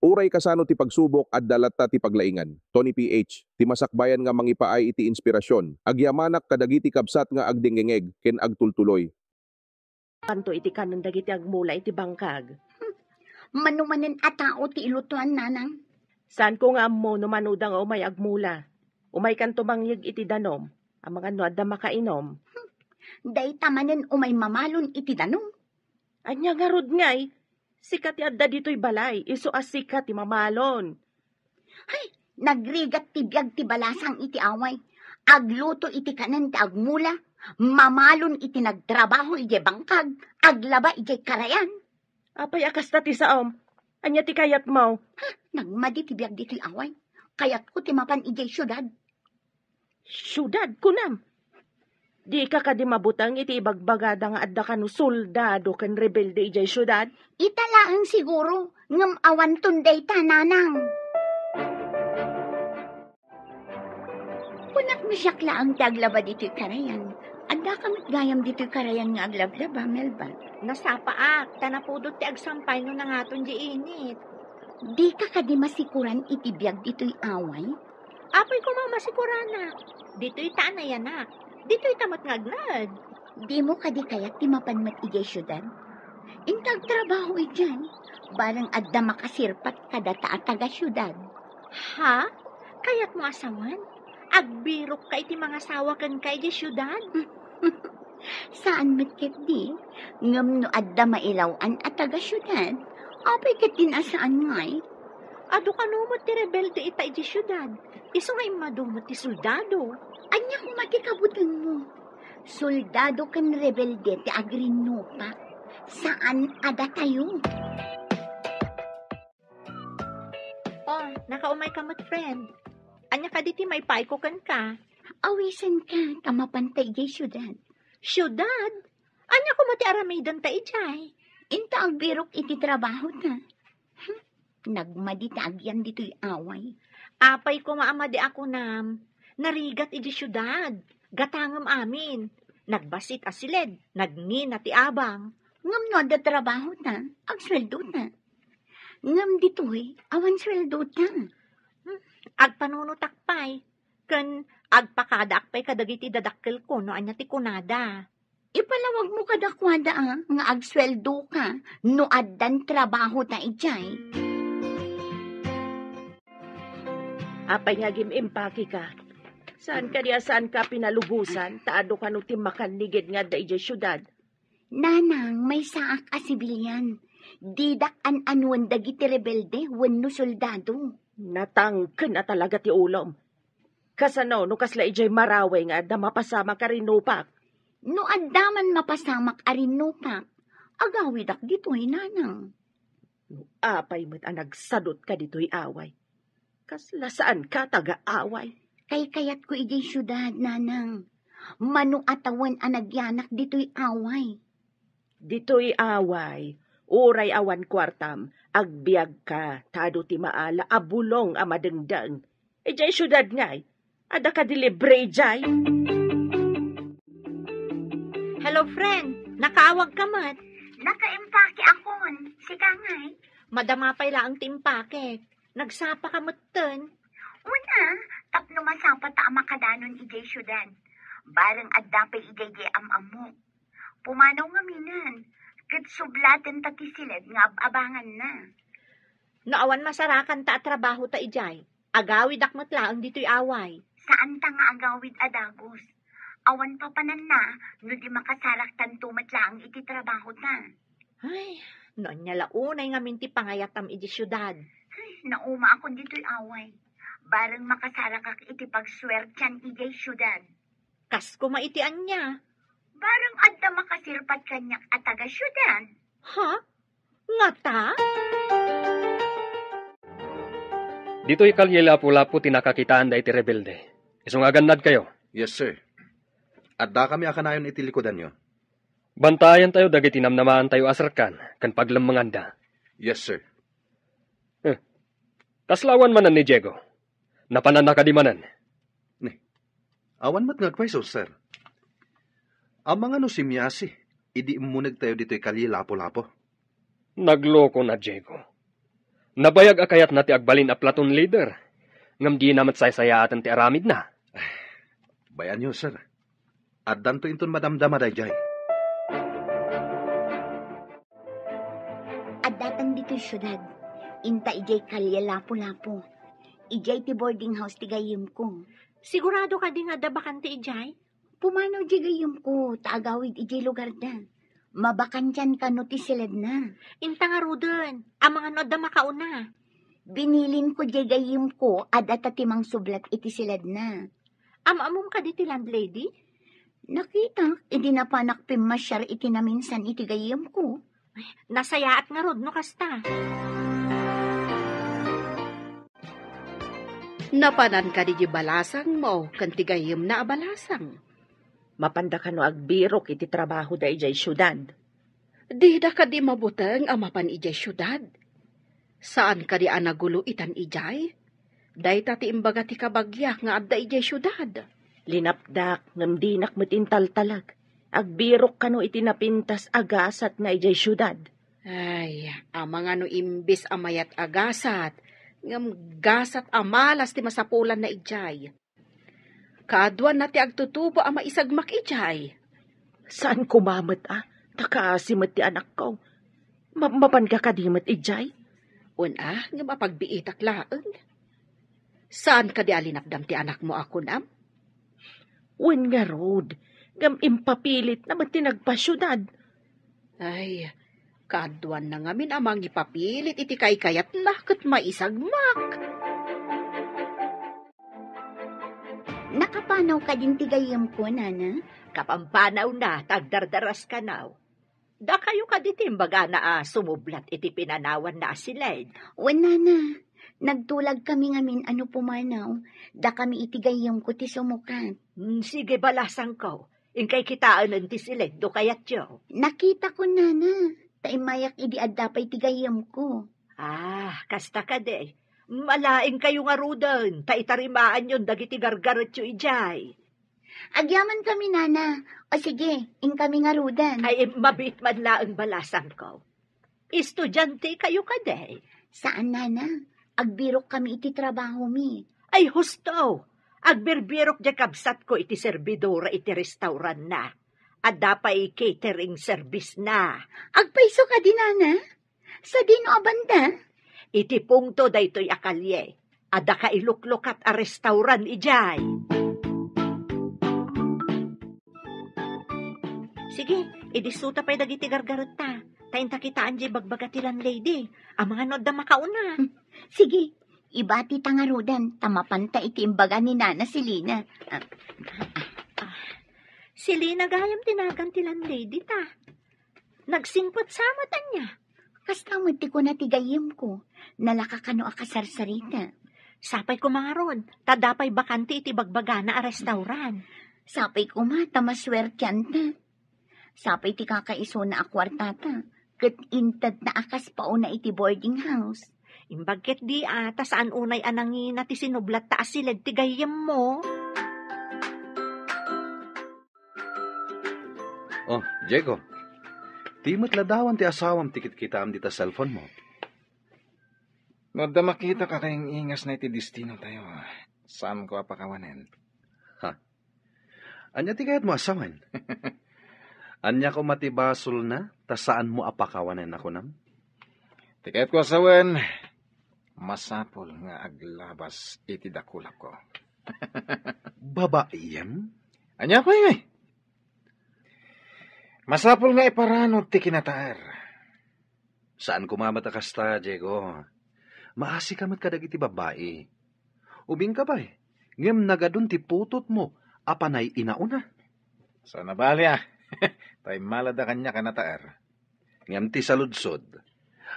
Uray kasano ti pagsubok at dalatta ti paglaingan. Tony PH, ti masakbayan nga mangipaay iti inspirasyon. Agyamanak kadagiti kabsat nga agdingengeg ken agtultuloy. Kanto iti kanon dagiti agmula iti bangkag. Manumanen a tao ti ilutuan nanang. Saan ko nga mo no manudang o may agmula. Umay kanto mangyag iti danom. Ang mga no adda makainom. Day tamanen umay mamalon iti danong. Anya nga rod ngay. Sikat ti adda dito'y balay. Iso as sikat ti mamalon. Nagrigat ti biyag ti balasang iti away. Agluto iti kanan ti agmula. Mamalon iti nagtrabaho iti bangkag. Aglaba iti karayan. Apay akas ta ti saom. Anya ti kayat mo. Nagmadi ti biyag dito'y away. Kayat ko ti mapan iti syudad. Syudad kunam. Di ka kadi mabutang iti ibagbagada nga adda kanu soldado ken rebelde ijay syudad. Italaang siguro. Ngam awan tunday ta nanang. Kunak misyakla ang taglaba dito'y karayan. Anda kamit gayam dito'y karayan nga aglablaba, Melba. Nasapaak, tanapudot ti agsampay no nangaton di init. Di ka kadi masikuran iti biyag dito'y away? Apoy ko mamasigurana. Dito'y taanayanak. Dito'y tamat ngagnad. Di mo kadi kayat ti mapanmat ijay syudad? Intag trabaho ijan. Barang adda makasirpat kada ta taga syudad. Ha? Kayat mo asawan? Agbirok ka iti mga sawa kan kay di syudad? Saan mitket di? Ngam no adda mailawan at taga syudad. Apay ket tinasaan ngay. Ado ka numot ti rebelde ita iti syudad. Iso nga imadumot ti soldado. Anya kung matikabutan mo. Soldado kan rebelde ti agrinopa. Saan ada tayo? Oh, nakaumay ka mat friend. Anya ka diti may paiko kan ka. Awisan ka, kamapantay jay syudad. Syudad? Anya ko mati aramidan ta ijay. Inta ang birok iti trabaho na. Nagmaditagyan dito'y away. Apay ko maamadi ako nam. Narigat iti syudad. Gatangam amin. Nagbasit asilid. Nagngin ti abang. Ngam no da trabaho na. Agsweldo na. Ngam dito'y awan sweldo na. Agpanunutakpay. Ken agpakadakpay kadagiti dadakkel ko no anya ti kunada. Ipalawag mo kadakwada nga agsweldo ka. No addan trabaho ta ijay. Apay nga gimimpaki ka. Saan ka pinalubusan? Taado ka no timakanligid nga da ijay syudad. Nanang, may saak a sibilyan. Didak an anuan dagiti rebelde wenno soldado. Natangken na talaga ti ulom. Kasano no kasla ijay maraway nga da mapasama ka rin nupak. No addaman mapasamak arinupak, agawidak dito'y nanang. Apay mo't anagsadot ka dito'y away. Kasla saan ka taga-away? Kay kayat ko ijay syudad, nanang. Mano atawan anagyanak dito'y away. Dito'y away. Uray awan kwartam. Agbiag ka. Tado ti maala. Abulong amadengdeng. Ijay syudad ngay. Ada ka dilibre ijay. Hello friend, nakaawag ka mat. Nakaimpake akon, sika ngay. Madamapay laang timpake. Nagsapa ka matten. Una, tapno masapa ta makadanon ijay syudad. Barang addapay ijay amamo. Pumanaw nga minan. Kat sublaten tati silid nga abangan na. Naawan masarakan ta at trabaho ta ijay. Agawid akmat laang dito'y away. Saan ta nga agawid adagos? Awan pa panan na, no di makasaraktan tumat lang iti trabaho ta. Ay, noon niya launay nga minti pangayatam iti syudad. Nauma ako dito'y away. Barang makasarakak iti pagswertyan ijay syudad. Kas kumaitian niya. Barang adda makasirpat kanyak at taga syudad. Ha? Ngata? Dito'y kalye lapu-lapu tinakakitaan da iti rebelde. Isungagannad kayo. Yes, sir. Adda kami akanayon iti likodan nyo. Bantayan tayo dagiti namnamaan tayo asarkan, kan paglamanganda. Yes, sir. Kaslawan manan ni Diego. Napanan na kadimanan. Awan mat ngagpaiso, sir. Ang mga no simyasi, idi imunag tayo dito'y kalye lapo-lapo. Nagloko na Diego. Nabayag akayat na ti agbalin a platoon leader. Ngam di namat saysayaatan ti aramid na. Bayan nyo, sir. At danto inton madamdama dayjay. At datan dito syudad, inta ijay kalya lapo-lapo. Ijay ti boarding house ti gayem ko. Sigurado ka di nga dabakan ti ijay? Pumanaw di gayem ko, taagawid ijay lugar da. Mabakan dyan ka no ti silid na. Inta nga ruden, ang mga noda makauna. Binilin ko di gayem ko, adata timang sublat iti silid na. Amamom ka di ti landlady? Nakita, idi na panak pimasyar iti na minsan iti gayem ko. Nasayaat nga rod no kasta. Napanan ka di balasang mo, kantigayim na abalasang. Mapanda ka no agbirok iti trabaho da ijay syudad. Di da ka di mabuteng amapan ijay syudad. Saan ka di anagulo itan ijay? Day tati imbaga ti kabagyak nga adda ijay syudad. Linapdak ngam dinak matintaltalag. Agbirok ka no iti napintas agasat nga ijay syudad. Ay, amang ano imbis amayat agasat, ngam gasat amalas ti masapulan na ijay. Kaadwan na ti agtutubo ama isagmak ijay. Saan kumamat Takasimat ti anak ko. Mapan ka kadimat ijay? Una, ngam apagbiitak laeng. Saan ka di alinapdam ti anak mo ako nam? Wen nga road, ngam impapilit naman tinagpasyudad. Ay, kaadwan na ngamin amang ipapilit iti kaykayat na kat maisagmak. Nakapanaw ka din ti gayem ko, nana? Kapampanaw na, tagdardaras ka now. Da kayo ka di timbaga na sumublat iti pinanawan na asilid. Wen, nana. Nagtulag kami ngamin ano pumanaw. Da kami iti gayem ko ti sumukat. Sige balasang ko. Inkay kitaan ng tisilid do kayat yo. Nakita ko, nana. Taimayak idi addapay ti gayem ko. Kasta ka de. Malaing kayo nga rudan. Taitarimaan yun dagiti gargarot yo ijay. Agyaman kami, nana. O sige, in kami nga rudan. Ay, mabit man laang balasang ko. Estudyante kayo ka de. Saan, nana? Agbirok kami iti trabaho mi. Ay, husto. Agbirbirok di kabsat ko iti servidora iti restaurant na. At dapay catering service na. Agpaiso ka din, nana? Sa dino abanda? Iti pungto daytoy akalye. Ada ka iluklukat a restaurant ijay. Sige, idisuta pa'y dagiti gargarot ta. Tayin takitaan di bagbagatilan lady. Ang mga nod na makauna. Sige, ibati tangarudan. Tamapanta iti imbaga ni nana si Lina. Si Lina gayam tinagantilan lady ta. Nagsingpot samatan niya. Kastamad ti ko na tigayim ko. Nalakakano akasarsarita. Sapay ko mga ron. Tadapay bakante iti bagbagana a restaurant. Sapay ko tamaswertyan ta. Sapay ti kakaiso na akwartata. Kat intad na akas pauna iti boarding house. Imbagket di ta saan unay anangin na ti sinublat ta asilid ti gayem mo. Oh, Diego. Di matladawan ti asawam tikit kita am dita cellphone mo. No da makita ka kayong ingas na iti destino tayo. Saan ko apakawanen? Anya ti kayat mo asawan? Anya ko matibasol na, ta saan mo apakawanen ako nam? Tikayat ko asawan, masapol nga aglabas iti dakulap ko. Babaiyem? Anya ko ingay? Masapol nga iparano ti kinataar. Saan kumamata kasta, Diego? Maasi kamat kadag iti babae. Ubing ka ba ngem nagadun ti putot mo, apanay inauna. So nabali tay malada kanya kanataar. Ngem ti saludsod.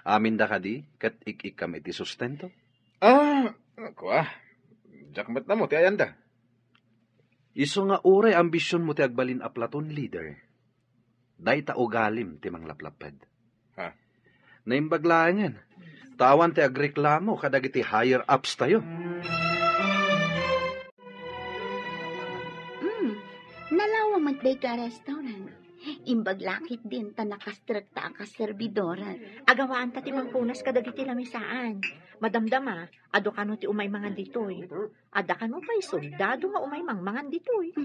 Amin da kadi, kat ikikam iti sustento? Ako Jakmat na mo, ti ayanda. Iso nga uray ambisyon mo ti agbalin a platoon leader. Day ta ugalim ti manglaplaped. Naimbaglaan yan. Tawan ti agreklamo kadag iti higher ups tayo. Nalawa magday ka restaurant. Imbaglakit din ta nakastrakta ka servidora. Agawaan ta ti mangpunas kadagiti lamisaan. Madamdama, ado kano ti umay mangan ditoy. Ada kano pa'y soldado nga umay mangan ditoy.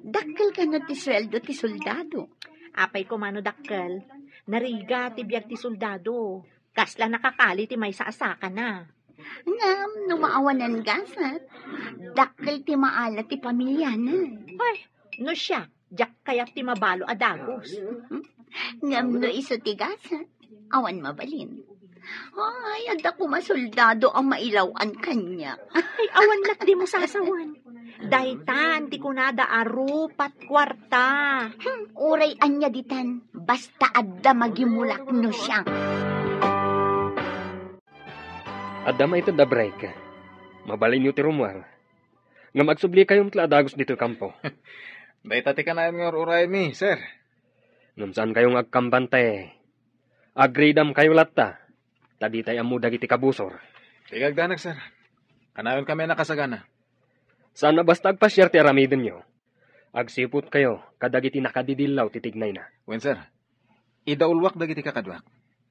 Dakkel ka na ti sweldo ti soldado. Apay ko mano dakkel, nariga ti biag ti soldado. Kasla nakakali ti may saasaka na. Ngam, numaawanan gasat. Dakkel ti maala ti pamilya na. Ay, no siya, jak kaya ti mabalo adagos. Ngam no iso ti gasat. Awan mabalin. Ay, ada ko masoldado ang mailawan kanya. Ay, awan lak di mo sasawan. Daytan, ti kunada arupat kwarta. Uray anya ditan, basta adda magimulak no siya. Adama ito da break. Mabalin nyo ti rumwar. Nga magsubli kayong tlaadagos dito kampo. Dayta ti kanayon nga uray mi, sir. Ngam saan kayong agkampante. Agridam kayo latta. Tadi tayo amu dagiti kabusor. Tigagdanak, sir. Kanayon kami nakasagana. Sana basta agpasyar ti aramidin nyo. Agsipot kayo, kadagiti nakadidilaw titignay na. Wen, sir. Idaulwak dagiti kakadwak.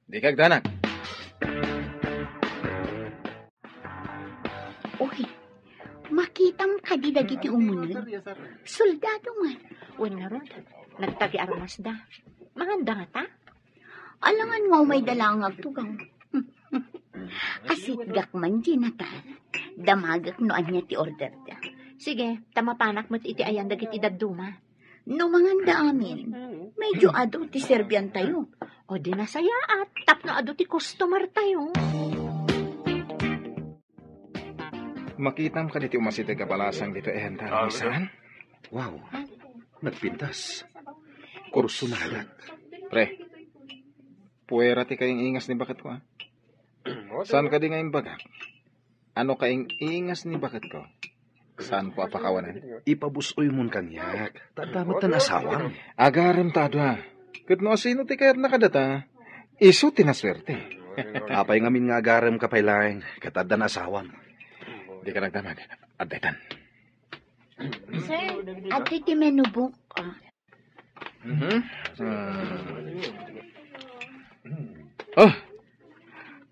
Tigagdanak. Uy, makitam ka di dagiti umunod. Soldado man. Wen nga ron, nagtagi armas da. Manganda nga ta? Alangan mo may dalangag tugang. Asit gak man ginata. Damagak no anya ti order da. Sige, tamapanak mo't iti ayan dagiti daduma. No manganda amin. Medyo ado ti Serbian tayo. O di na saya at tapno ado ti customer tayo. Makitam ka diti umasitay kapalasang dito ehenta. Saan? Wow, nagpintas. Kurso na halat. Pre, puwera ti kayong ingas ni bakat ko, ha? Saan ka di ngayong bagak? Ano kayong ingas ni bakat ko? Saan ko apakawanan? Ipabusoy mon kanyak. Tadamat na asawang. Agaram tado, ha? Katno sino ti kayat nakadata? Iso tinaswerte. Apay ngamin nga agaram kapaylain. Katadda na asawang. Di ka nagdamag. Adaytan. Sir, ati ti menubok. Oh,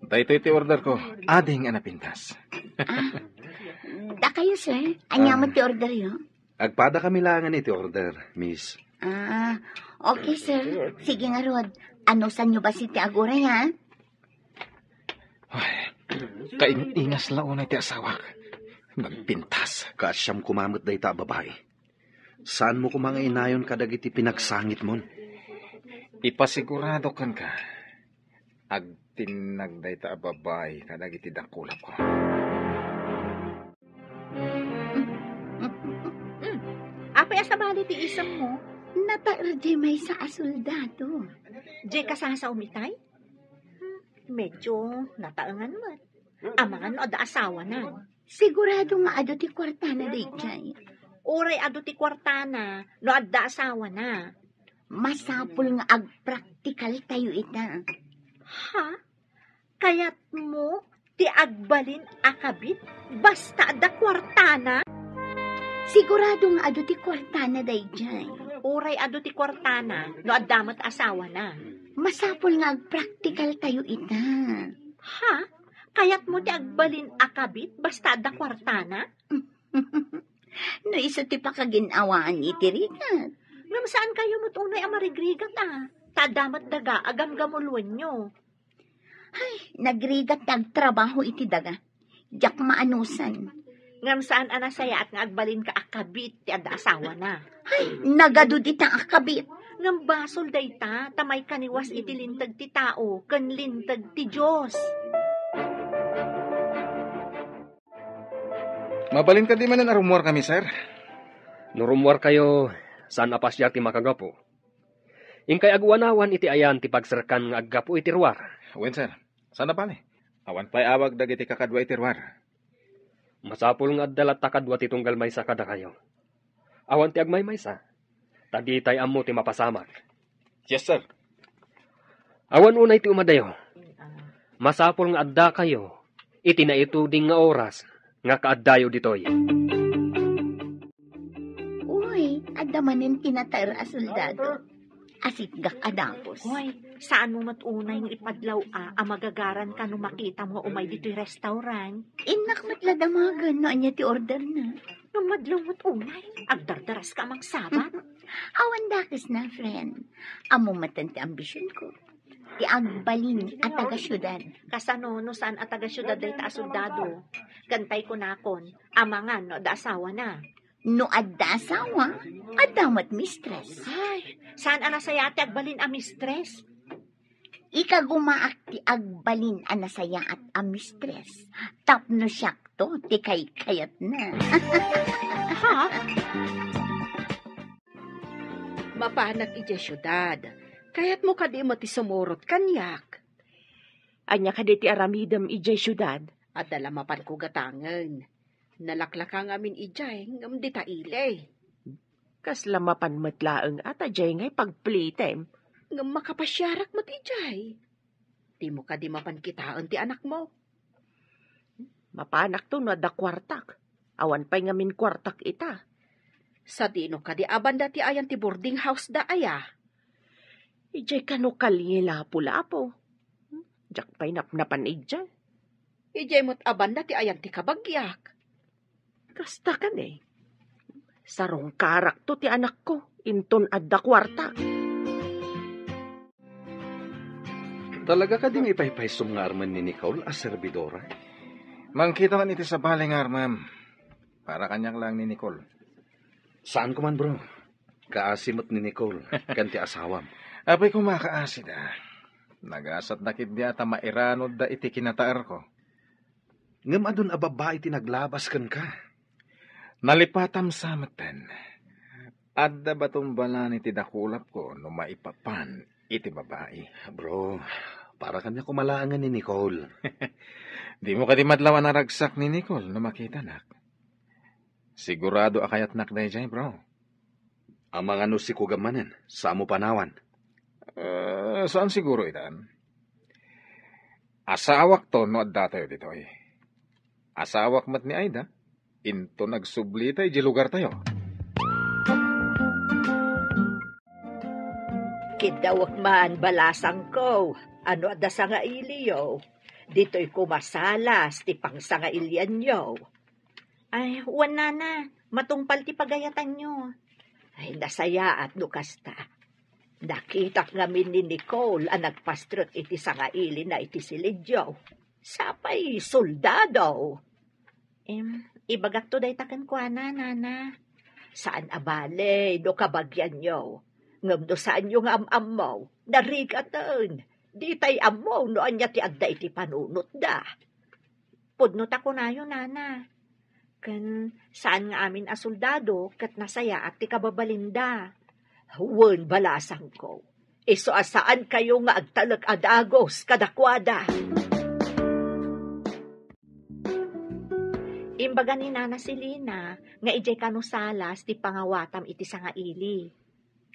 dahito iti order ko. Ading anapintas. Da kayo, sir. Anya mo ti order yo? Agpada kami langan iti order, miss. Okay, sir. Sige nga, Rod. Ano sa nyo ba si ti Agoray, ha? Ay, kaingas laon na ti asawak. Nagpintas. Kasyam kumamot day ta babae. Saan mo kumanga inayon kadagiti pinagsangit mon? Ipasigurado kan ka. Agtinagday ta babay kadagiti dakulap ko. Apay asabali ti isam mo. Nataardi may sa asoldado. Di ka sa umitay? Medyo nataangan mo. Amangan o da asawa na. Sigurado nga ado ti kwartana day jay. Uray ado ti kwartana, no adda asawa na. Masapul nga agpraktikal tayo ita. Ha? Kayat mo ti agbalin akabit basta adda kwartana? Sigurado nga ado ti kwartana day jay. Uray ado ti kwartana, no addamat asawa na. Masapul nga agpraktikal tayo ita. Ha? Kayat mo ti agbalin akabit basta adda kwartana? No isa ti pakaginawaan iti rigat. Ngam saan kayo mo't unay amarigrigat Tadamat daga agamgamulwan nyo. Ay, nagrigat nagtrabaho iti daga. Diyak maanusan. Ngam saan anasaya at nga agbalin ka akabit ti adda asawa na. Ay, nagadudit ang akabit. Ngam basol dayta, tamay kaniwas iti lintag ti tao, kan lintag ti Diyos. Mabalin ka di man ang arumwar kami, sir. Nurumwar kayo, saan apasyar ti makagapo. Ingkay agwanawan iti ayan ti pagserkan nga aggapo iti ruwar. Wen, sir. Sana pala? Awan pa'y awag dagiti kakadwa iti ruwar. Masapul nga dalat takadwa ti tunggal maysa kada kayo. Awan ti agmay maysa. Tadi tay ammo ti mapasamak. Yes, sir. Awan unay ti umadayo. Masapul nga adda kayo. Iti na ituding nga oras nga kaaddayo ditoy. Uy, damanin kinataer a soldado. Asit gak adapos. Hoy, saan mo matunay ng ipadlaw magagaran ka nung makita mo umay dito'y restaurant? Inak matladamagan no anya ti order na. Nung madlaw matunay, agdardaras ka mang sabat. Awan dakis na, friend. Amo matan ti ambisyon ko. Ti agbalin at taga syudad. Kasano no saan at taga syudad day ta soldado. Gantay ko nakon, amangan no da asawa na. No adda asawa, adamat mistress. Ay, saan anasaya ti agbalin a mistress? Ikagumaak ti agbalin anasaya at a mistress. Tapno siyak to, ti kayat na. Ha? Mapanak iti syudad. Kaya't mo kadi mo ti sumurot kanyak. Anya ka ti aramidam ijay syudad. At dalamapan ko gatangan. Nalaklakang amin ijay ngam di taile. Kas lamapan matlaeng at ajay ngay pagplitem. Ngam makapasyarak mat ijay. Di mo kadi mapankitaan ti anak mo. Mapanak to no da kwartak. Awan pa'y ngamin kwartak ita. Sa dino kadi abanda ti ayan ti boarding house da aya. Ijay kano kalye lapo-lapo. Jak pa'y napnapan ijay. Ijay mo't abanda ti ayan ti kabagyak. Kasta kan eh. Sarong karak to ti anak ko. Inton adda kwartak. Talaga ka ding ipaypaysom nga arman ni Nicole as servidora? Mangkita man iti sa baling armam. Para kanyak lang ni Nicole. Saan ko man, bro? Kaasimot ni Nicole, kanti asawam. Apay kumakaasid Nagasat nakit di ata mairanod da iti kinataar ko. Ngam adun ababa iti naglabas kan ka. Nalipatam sa matan. Adda batong balan iti dakulap ko no maipapan iti babae. Bro, para kanya kumalaangan ni Nicole. Di mo kadi madlawan na ragsak ni Nicole no makita nak. Sigurado akayat nak na ijay, bro. Ang mga nusi ko gamanin, sa mo panawan. Saan siguro itan? Asawak to no adda tayo dito eh. Asawak mat ni Aida. Into nagsubli tayo di lugar tayo. Kidawak man balasang ko. Ano adda sa nga iliyo? Dito'y kumasalas ti pang sa nga ilyan yo. Ay, wala na. Matungpal ti pagayatan nyo. Ay, nasaya at nukasta. Nakitak ngamin ni Nicole ang nagpastrot iti sangaili na iti silidyo. Sapay, soldado. Ibagat to day takan ko, nana. Saan abale, do kabagyan nyo. Ngam do saan yung am-am mo. Narigatan. Di tay am mo, no anya ti adda iti panunot da. Pudnot ako na yun, nana. Kan saan nga amin a soldado, kat nasaya at ti kababalinda. Wen balasang ko. Iso asaan kayo nga agtalag adagos kadakwada. Imbaga ni Nana Silina, nga ijay kanusalas ti pangawatam iti sangaili.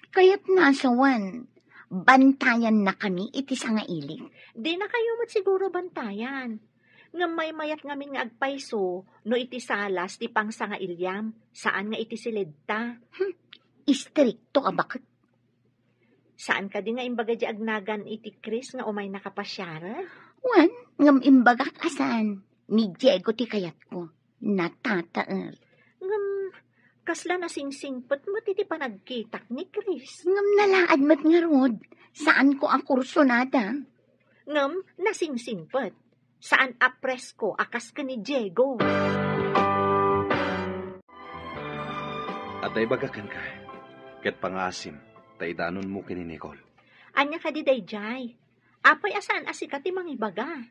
Kaya't nasawan, bantayan na kami iti sangaili. Di na kayo mat siguro bantayan. Nga may mayat ngamin nga agpayso, no iti salas ti pang sangailyam, saan nga iti silidta. Istrikto ka bakit? Saan ka di nga imbaga di agnagan iti Chris nga umay nakapasyara? Wan, ngam imbagak asan. Ni Diego ti kayat ko. Natataer. Ngam, kasla na singsingpot mo ti panagkitak ni Chris. Ngam nalaad mat nga rod. Saan ko ang kurso nada? Ngam, nasingsingpot. Saan apresko akas ka ni Diego? At ay bagakan ka. Ket pangasim, tay danon mo kini Nicole. Anya ka di dayjay. Apay asan asikat ti mangibaga.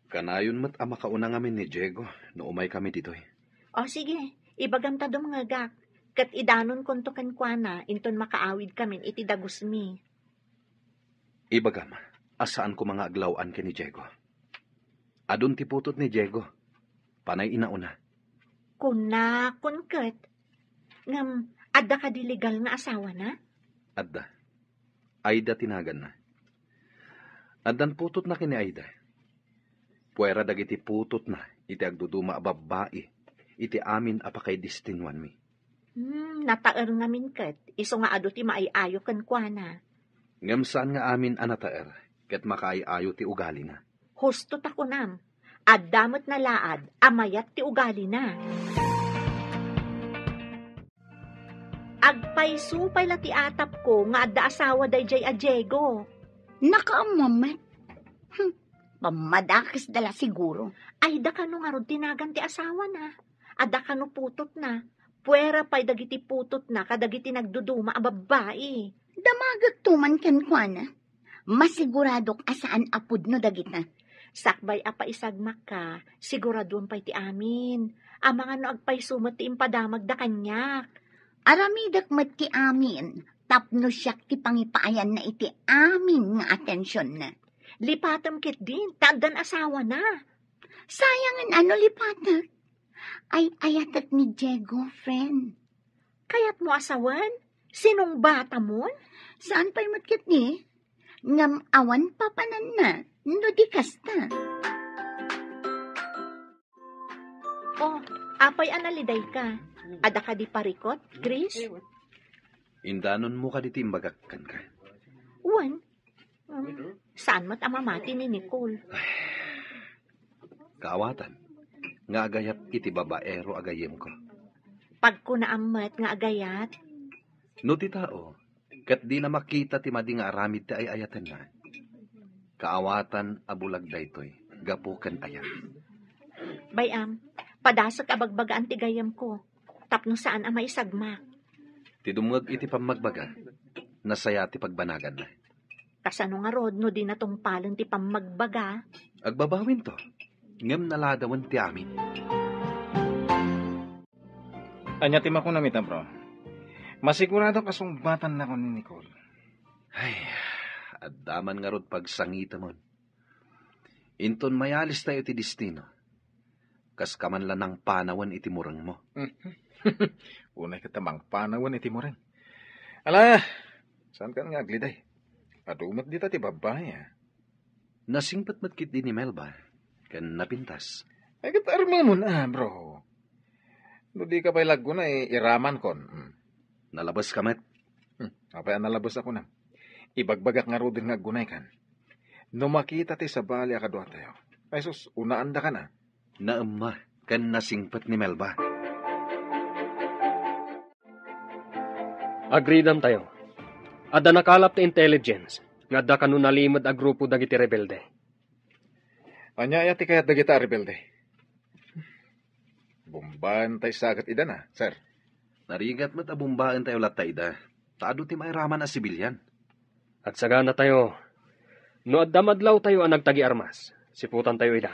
Kanayon mat ama kauna ngamin ni Diego, no umay kami ditoy. O sige, ibagam ta do mga gak. Kat idanon konto kankwana, inton makaawid kamin iti dagusmi. Ibagam, asaan ko mga aglawan kini Diego? Adun ti putot ni Diego. Panay inauna. Kuna, kunket. Ngam, adda ka di legal na asawa na? Adda. Aida tinagan na. Addan putot na kini Aida. Puwera dagiti putot na, iti agduduma babae, iti amin apakay distinwan mi. Nataer nga minket. Iso nga ado ti maayayo kan kwa na. Ngam saan nga amin anataer, ket makaayayo ti ugali na. Husto takunam. Adamot na laad, amayat ti ugali na. Agpaysupay la ti atap ko nga adda asawa dayjay a Diego. Nakaamamat. Pamadakis dala siguro. Ay da kano nga rod tinagan ti asawa na. Adda kano putot na. Puwera pa'y dagiti putot na kadagiti nagduduma a babae. Damagag tuman ken kuana. Masiguradok asaan apud no dagita. Sakbay apa isagmak ka, siguradon pa'y ti amin. Amang ano agpaysumot ti impadamag da kanyak. Aramidak met ti amin. Tapno siyak ti pangipaayan na iti amin nga atensyon na. Lipatam kit din, tagdan asawa na. Sayangan ano lipatak? Ay ayatat ni Diego, friend. Kayat mo asawan? Sinong bata mo? Saan pa'y matkit ni? Ngam awan papanan na. No di kasta. Oh, apay analiday ka. Ada ka di parikot, Chris? Indanon mo ka di timbagakkan ka. Uwan. Saan mat amamati ni Nicole? Kaawatan, nga agayat iti babaero agayem ko. Pag ko naamat nga agayat, No ti tao, kat di na makita ti madi nga aramid ti ay ayatan na. Kaawatan abulag daytoy, gapukan ayat. bayam, padasak abagbagaan ti gayam ko. Tapno saan amay sagma. Ti dumag iti pamagbaga, nasaya ti pagbanagan na. Kasano nga rod no di natong palan ti pamagbaga. Agbabawin to, ngem naladawan ti amin. Anya ti makunamit na, bro. Masigurado kasumbatan na ko ni Nicole. Ay, addaman nga rod pagsangita mon. Inton mayalis tayo ti destino. Kas kaman lang ng panawan iti murang mo. Unay katamang panawan iti mo rin. Ala, saan ka nga agliday? Adumat dita ti babae, ha? Nasingpat matkit din ni Melba, kan napintas. Ay, katarma mo na, bro. No di ka pa'y lago na, iraman kon. Nalabas ka met. Apay nalabas ako na. Ibagbagak nga rodin nga gunay kan. No makita ti sa bali akadwa tayo. Ay sus, unaanda ka na. Naamma, kan nasingpat ni Melba. Agreedam tayo. Adda nakalap ti intelligence, nga adda kanu nalimod a grupo dagiti rebelde. Anya ti kayat dagita rebelde. Bumban tayo sagat ida na, sir. Narigat mat abumbaan tayo latay da. Taado ti mairaman a sibilyan. At sagana tayo, no adda madlaw tayo ang nagtagi armas, siputan tayo ida.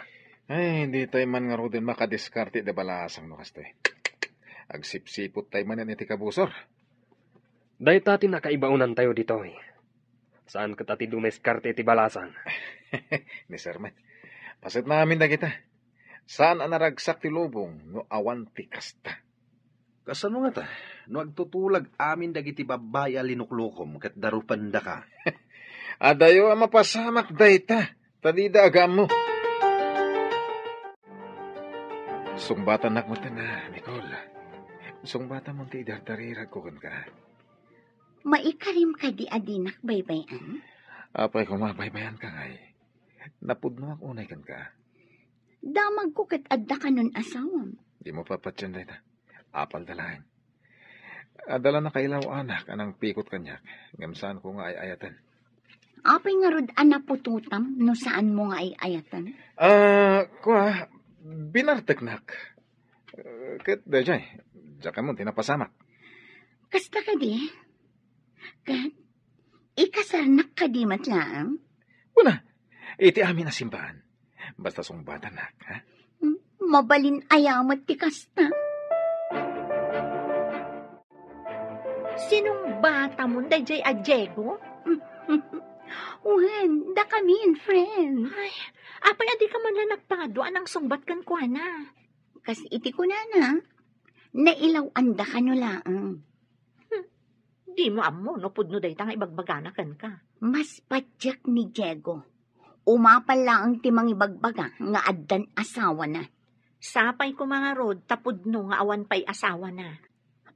Ay, hindi tayo man nga rodin makadiskarte de balasang no kaste. Agsipsipot tayo man yan iti kabusor. Day tati nakaibaunan tayo dito eh. Saan ka tati dumeskarte ti balasan? Ni Sir Matt, pasit namin na kita. Saan ang naragsak ti lubong no awan ti kasta? Kasano nga ta? No agtutulag amin dagiti babaya linuklukom kat darupan da ka. Adayo ang mapasamak dayta. Tadida agam mo. Sungbatan nak mo na, Nicole. Sungbatan mo ti idardarirag ko ka. Maikarim ka di adinak baybayan? Apay kung mabaybayan ka ngay. Napudno ak unay kan ka. Damag ko kat adda ka nun asawam. Di mo papatyan dayta. Apal dalahin. Adala na kailaw anak anang pikot kanyak. Ngamsaan ko nga ay ayatan. Apay nga rod anapututam no saan mo nga ay ayatan? Kuha, binarteknak. Kat dajay, dyan mo tinapasamak. Kasta ka di? Kat, ikasarnak ka di matlaang? Una, iti amin na simbahan. Basta sungbatan nak, ha? Mabalin ayamat ti kasta. Sinong bata mo dayjay a Diego? Uwan, da kami, friend. Ay, apay adi ka man lang nagpaduan ang sungbat kan kwa na. Kas iti ko na. Nailaw anda ka no laang. Di mo amo, no pudno day tang ibagbaganakan ka. Mas padyak ni Diego. Umapal lang ang timang ibagbaga nga addan asawa na. Sapay ko mga rod, tapudno nga awan pa'y asawa na.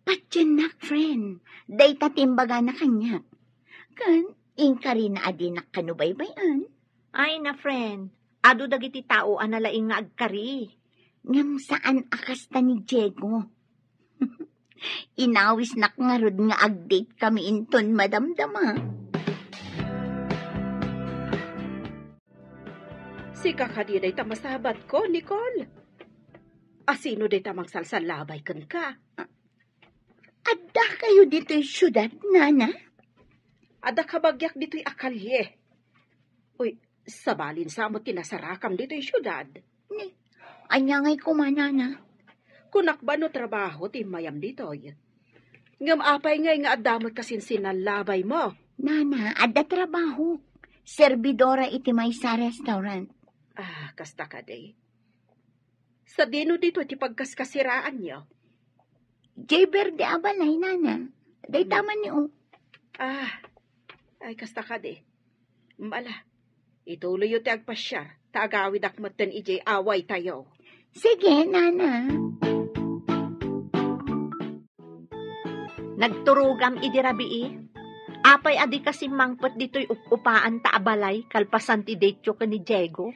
Patyanak, friend. Day tatimbaga na kanya. Kan, inka rin na adinak kanubaybayan. Ay na, friend. Ado dagiti tao analaing nga agkari. Ngam saan akasta ni Diego? Inawis nakngarod nga ag-date kami inton madamdama. Si kakadiday tamasabat ko, Nicole. Asino day tamang salsalabay kan ka? Adda kayo dito'y syudad, nana? Ada kabagyak dito'y akalye. Uy, sabalin sa mo tinasarakam dito'y syudad. Anyangay kumanana. Kunak ba no trabaho ti mayam dito'y? Ngam apay ngay nga adamot kasin sinalabay mo. Nana, adda trabaho. Servidora iti may sa restaurant. Ah, kasta ka day. Sa dino dito ti pagkaskasiraan niyo. J. Verde abalay, nana. Day taman niyo. Ah, ay kasta ka day. Mala, ituloy yung ti agpasyar. Tagawid akmatan ijay away tayo. Sige, nana. Nagturugam idirabii. Apay adi kasi mangpot dito'y upaan ta abalay kalpasan ti detyo ka ni Diego.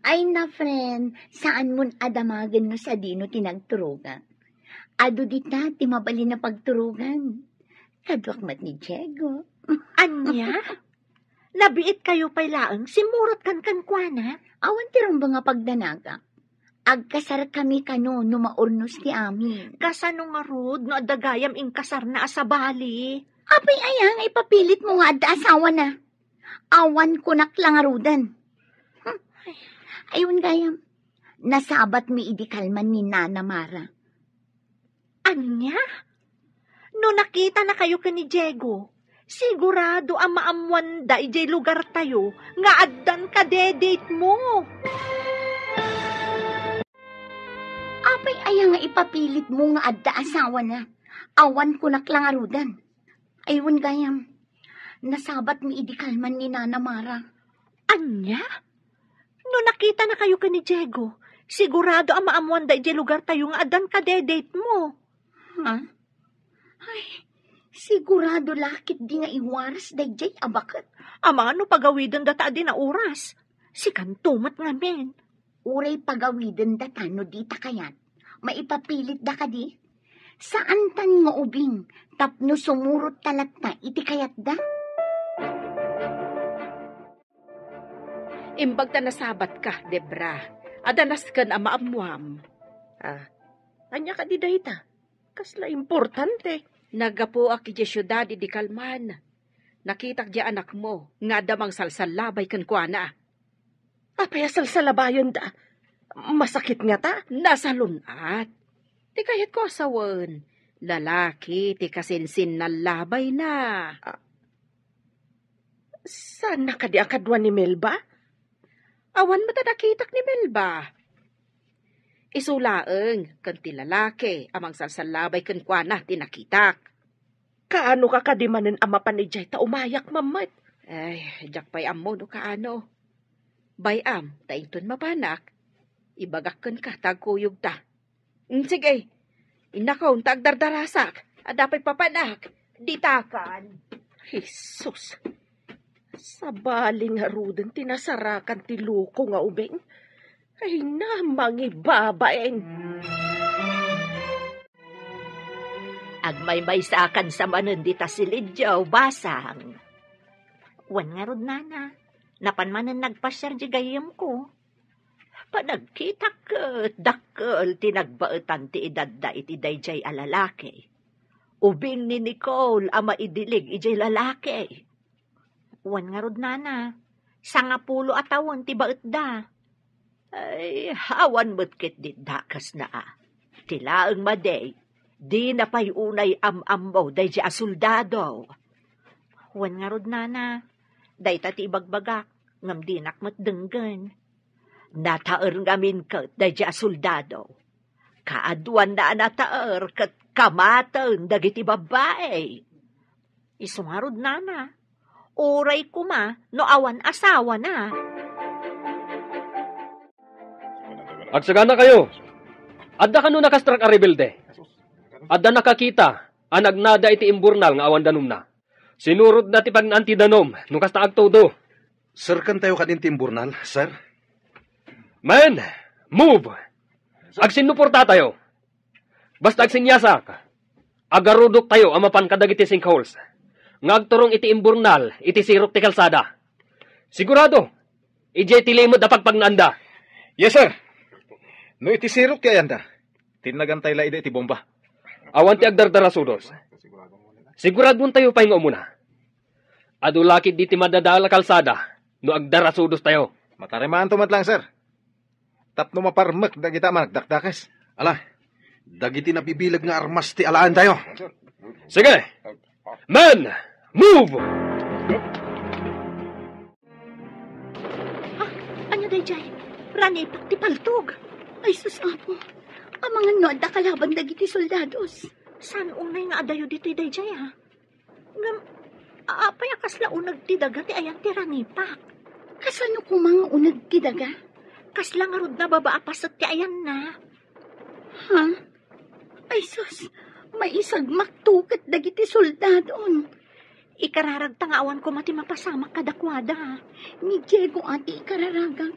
Ay na, friend, saan mun adamagan no sa dino tinagturugan? Ado dita, ti mabali na pagturugan. Kadwak mat ni Diego. Anya? Nabiit kayo pay laeng, simurot kan kuana. Awan tirong ba nga pagdanaga? Agkasar kami kano numaurnos ti amin. Kasano nga rod, no adagayam inkasar na asabali. Apay ayang ipapilit mo nga adda asawa na. Awan ko naklangarudan. Ayun gayam, nasabat mi idikalman ni Nana Mara. Anya? No nakita na kayo ka ni Diego, sigurado ang maamwan da ijay lugar tayo, nga addan ka de-date mo. Apay ayang nga ipapilit mo nga adda asawa na. Awan ko naklangarudan. Ayun gayam, nasabat mi idikalman ni Nana Mara. Anya? No nakita na kayo ka ni Diego, sigurado ang maamuan da ijay lugar tayo nga addan ka de-date mo. Ha? Ay, sigurado lakit di nga iwaras da ijay abakat. Ama ano pagawidan data di na oras. Si kantumat nga men. Uray pagawiden da tano di takayat. Maipapilit da ka di. Saan tan nga ubing, tapno sumurot talat na iti kayat da? Imbag ta nasabat ka, Debra. Adanas kan ama amuam. Anya ka di dayta? Kasla importante. Nagapo aki di syudad di kalman. Nakitak di anak mo, nga damang salsalabay kan kuana. Apayasal sa labayon da. Masakit nga ta. Nasa lunat. Ti kayat ko asawan. Lalaki, ti kasinsin na labay na. Saan na ka di akadwa ni Melba? Awan mo tadakitak ni Melba. Isulaeng, kan ti lalaki, amang salsalabay kan kuana, tinakitak. Kaano ka kadimanen ama panijay ta umayak mamat? Ay, jak pay ammo no kaano. Bayam, tainton mapanak. Ibagakkan ka, tagkuyog ta. Sige, inakaw, tagdardarasak. Adapay papanak, ditakan. Jesus! Sa baling haruden tinasarakan ti luko nga ubeng. Ay na, mangibabaen. Agmaymay sa akan sa manon dita silidyaw, basang. Wan nga rod nana, napanmanan nagpasyar di gayam ko. Panagkita ket dakkel tinagbaetan ti edad da iti dayjay a lalaki. Ubing ni Nicole ama idilig ijay lalaki. Wan nga rod nana, 50 atawon ti baet da. Ay, hawan mo't dit dakas na Tilaeng maday, di na pa'y unay am-ambo day di asoldado. Wan nga rod nana, day tati ibagbagak, ngam dinak mo't denggan. Nataer ngamin kat day di asoldado. Kaaduan na nataer kat kamaten dagiti babae. Isungarod nana, oray kuma no awan asawa na. Agsagana kayo. Adda ka no nakastrak a rebelde. Adda nakakita, anagnada iti imburnal nga awan danom na. Sinurod na ti pagnanti danom, nung kasta agtodo. Sir, kan tayo kadin timburnal, sir? Man, move! Agsinuporta tayo. Basta agsinyasak. Agarudok tayo amapan kadag iti sinkholes. Ngagturong iti imburnal, iti sirok ti kalsada. Sigurado, iti tilimod na pagpagnanda. Yes, sir. No iti sirok ti ayanda. Tinagantay la iti bomba. Awan ti agdardarasudos. Siguradon tayo pa nga umuna. Adulakid di ti madadala kalsada, no agdarasudos tayo. Matarimaan tumat lang, sir. Tapno maparmak dagita managdakdakes. Ala, dagiti napibilag nga armas ti alaan tayo. Sige! Man! Move! Ano day, Jay? Rani, ti paltog. Ay, sus, apo. Ang mga noda kalaban dagiti soldados. San unay nga adayo dito day, Jay, ha? Ngam, apay akas launag ti daga ti ayan ti ranipak. Kasano ko mga unag tidaga? Kas lang arod na babaapas at ti ayan na. Ha? Ay, sus. May isag maktukat dagiti soldadon. Ikararag tangawan ko mati mapasamak kadakwada. Ni Diego ati ikararagang.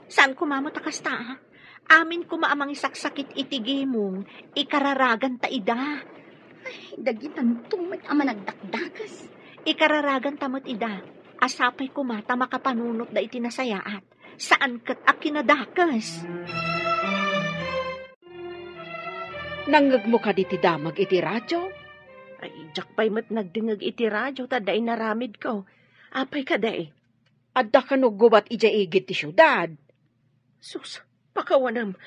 Saan ko mamata ha? Amin ko maamang isaksakit itigimong, ikararagan ta ida. Ay, dagitan tumad ama nagdakdakas. Ikararagan tamot ida, asapay ko mata makapanunot da itinasayaat. Saan kat akinadakas? Nangag mo ka di ti damag iti radyo? Ay, jakpay mat nagdingag iti radyo, taday naramid ko. Apay ka day. Adda ka no gubat ija igit ti syudad. Sus, pakawanam.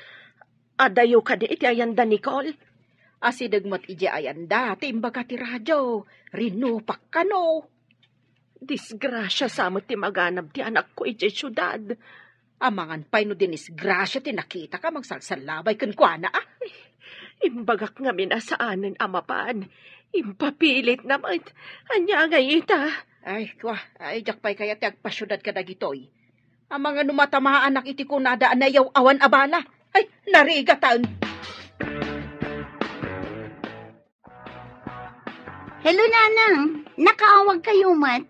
Adayo ka di iti ayanda, Nicole. Asidagmat ija ayanda, timbaga ti radyo. Rinupak ka no. Disgrasya samot ti maganab ti anak ko iti syudad. Amangan pa'y no dinisgrasya ti nakita ka magsalsalabay kankwana ah. Imbagak nga minasaanan amapan. Impapilit naman. Anya nga ita. Ay, kwa. Ay, jakpay kaya ti agpasyudad ka dagitoy. Ang mga numatamaan anak iti ko nadaan na yaw awan abala. Ay, narigatan. Hello, Nanang. Nakaawag kayo, mat?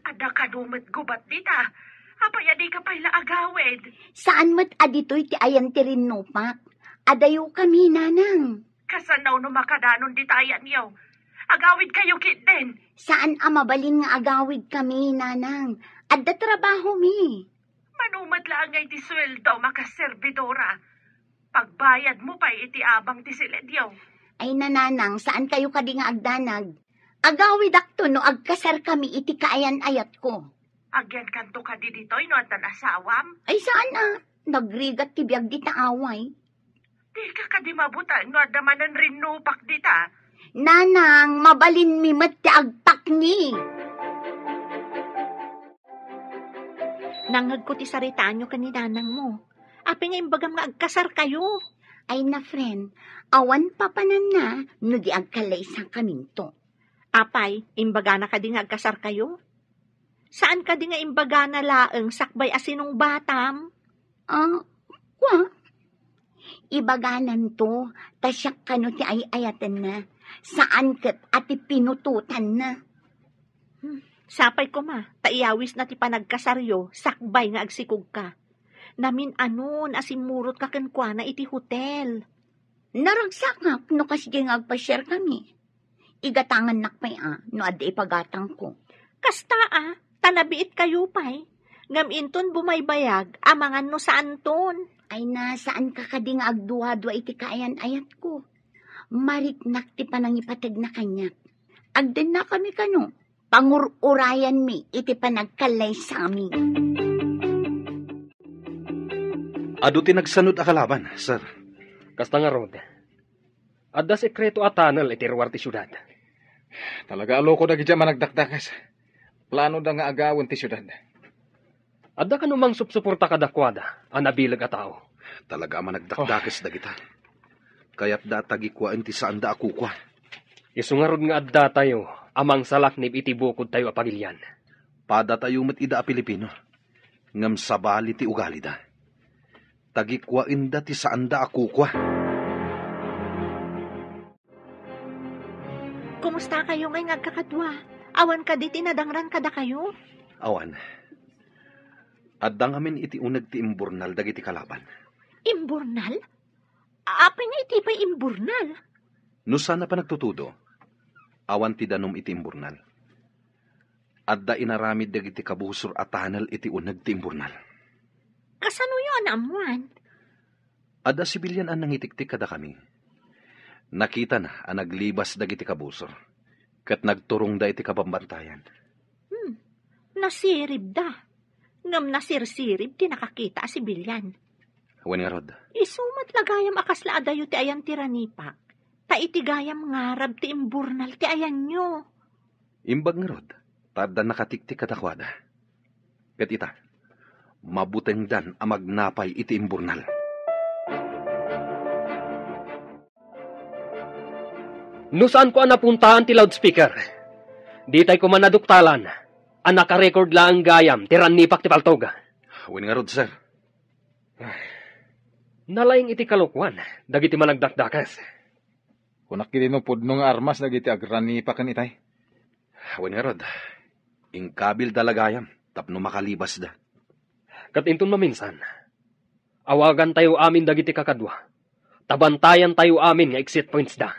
Ada ka dumat gubat dita. Apay adi ka pa'y laagawid. Saan mat aditoy ti ayan ti rinnupak? Adayo kami, Nanang. Kasanaw no makadanon di tayan yaw. Agawid kayo kit din. Saan amabalin nga agawid kami, Nanang? Adda trabaho mi. Manumat lang ngay ti sweldo makaservidora. Pagbayad mo pa iti abang ti siledyaw. Ay, Nanang, saan kayo kadi nga agdanag? Agawid akto no agkasar kami iti kaayan ayat ko. Agyan kanto ka di ditoy no at asawam. Ay, saan ah? Nagrigat ti biyag di taaway. Di ka kadi mabutan no at damanan rin nupak dita. Nanang, mabalin mi mat ti agpak ni. Nangag ko ti saritaan nyo kaninanang mo. Api nga imbagam nga agkasar kayo. Ay na, friend, awan papanan na no di agkalaysang kaminto. Apay, imbaga na ka di nga agkasar kayo? Saan ka di nga imbaga na laeng sakbay asinong batam? Kwa? Ibaganan to, tasyak kano ti ayatan na. Saan kat ati pinututan na. Sapay ko ma, taiyawis na ti panagkasaryo, sakbay nga agsikog ka. Namin anon, asimurot ka kenkwana iti hotel. Naragsak nga, no kasi nga agpa-share kami. Igatangan nakpay no adi ipagatang ko. Kasta tanabiit kayo pa'y. Ngaminton bumaybayag, amangan no saan ton. Ay na, saan ka kadi nga agduwa-dua iti kaayan ayat ko. Mariknak ti panangipatag na kanyak. Agdan na kami kano. Pangururayan mi iti panagkalay sa amin. Ado ti nagsanod a kalaban, sir. Kasta nga rod. Adda sekreto atanal iti ruwar ti syudad. Talaga alo ko dagiti managdakdakas. Plano da nga agawon ti syudad. Adda ka numang supsuporta kadakwada, anabilag a tao. Talaga managdakdakas dagita. Kaya't datagi kwa ti saan da ako kwa. Isungarod nga adda tayo, amang salaknib iti bukod tayo apagilyan. Pada tayo mat ida a Pilipino. Ngam sabali ti ugali da. Tagi kwa inda ti saan da ako kwa. kumusta kayo ngay ngagkakadwa? Awan ka di tinadangran kada kayo? Awan. Addang amin iti unag ti imburnal dagiti kalaban. Imburnal? Apay nga iti pa'y imburnal? No sana pa nagtutudo, awan ti danom iti imburnal. Adda inaramid dagiti kabusor at tanal iti unag ti imburnal. Kasano yun, amuan? Adda sibilyan ang nangitiktik kada kami. Nakita na ang naglibas dagiti kabusor. Kat nagturong da iti kabambantayan. Nasirib da. Ngam nasirsirib, ti nakakita si Bilyan. Wen nga rod. Isumat lagayam akasla adayo ti ayan tiranipak. Ta iti gayam ngarab ti imburnal ti ayan nyo. Imbag nga rod. Tada nakatiktik katakwada. Kat ita, mabuteng dan ang magnapay iti imburnal. No saan ko napuntahan ti loudspeaker? Di tay ko manaduktalan. Ang nakarecord lang gayam, tiranipak ti paltog. Wen nga rod, sir. Nalaying iti kalukwan, dagiti managdakdakas. Kunak kilinupod nung armas dagiti agrani pa kan itay. Wen nga rod. Ingkabil dalagayam, tapno makalibas da. Kat inton maminsan, awagan tayo amin dagiti kakadwa. Tabantayan tayo amin nga exit points da.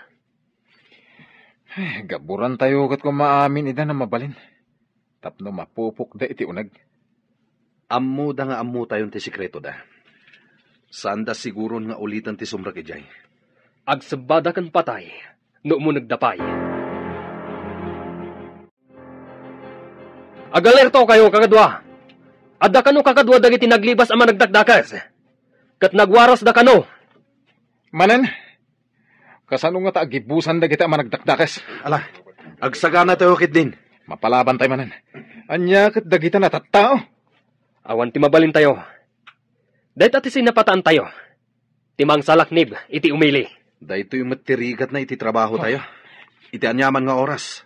Gaburan tayo kat kung maamin ida na mabalin. Tapno mapupok da iti unag. Ammo da nga ammo tayon ti sikreto da. Saan da siguron nga ulitan ti sumrak ijay? Agsabada kan patay, no mo nagdapay. Agalerto kayo kakadwa. Adda kano kakadwa dagiti naglibas ama nagdakdakas. Kat nagwaras da kano. Manan, kasano nga taagibusan da kita managdakdakas? Ala, agsagana tayo kit din. Mapalaban tayo manan. Anya kat dagita na tattao. Awan ti mabalin tayo. Dahit ati sinapataan tayo. Timang salaknib, iti umili. Dahito yung matirigat na iti trabaho tayo. Iti anyaman nga oras.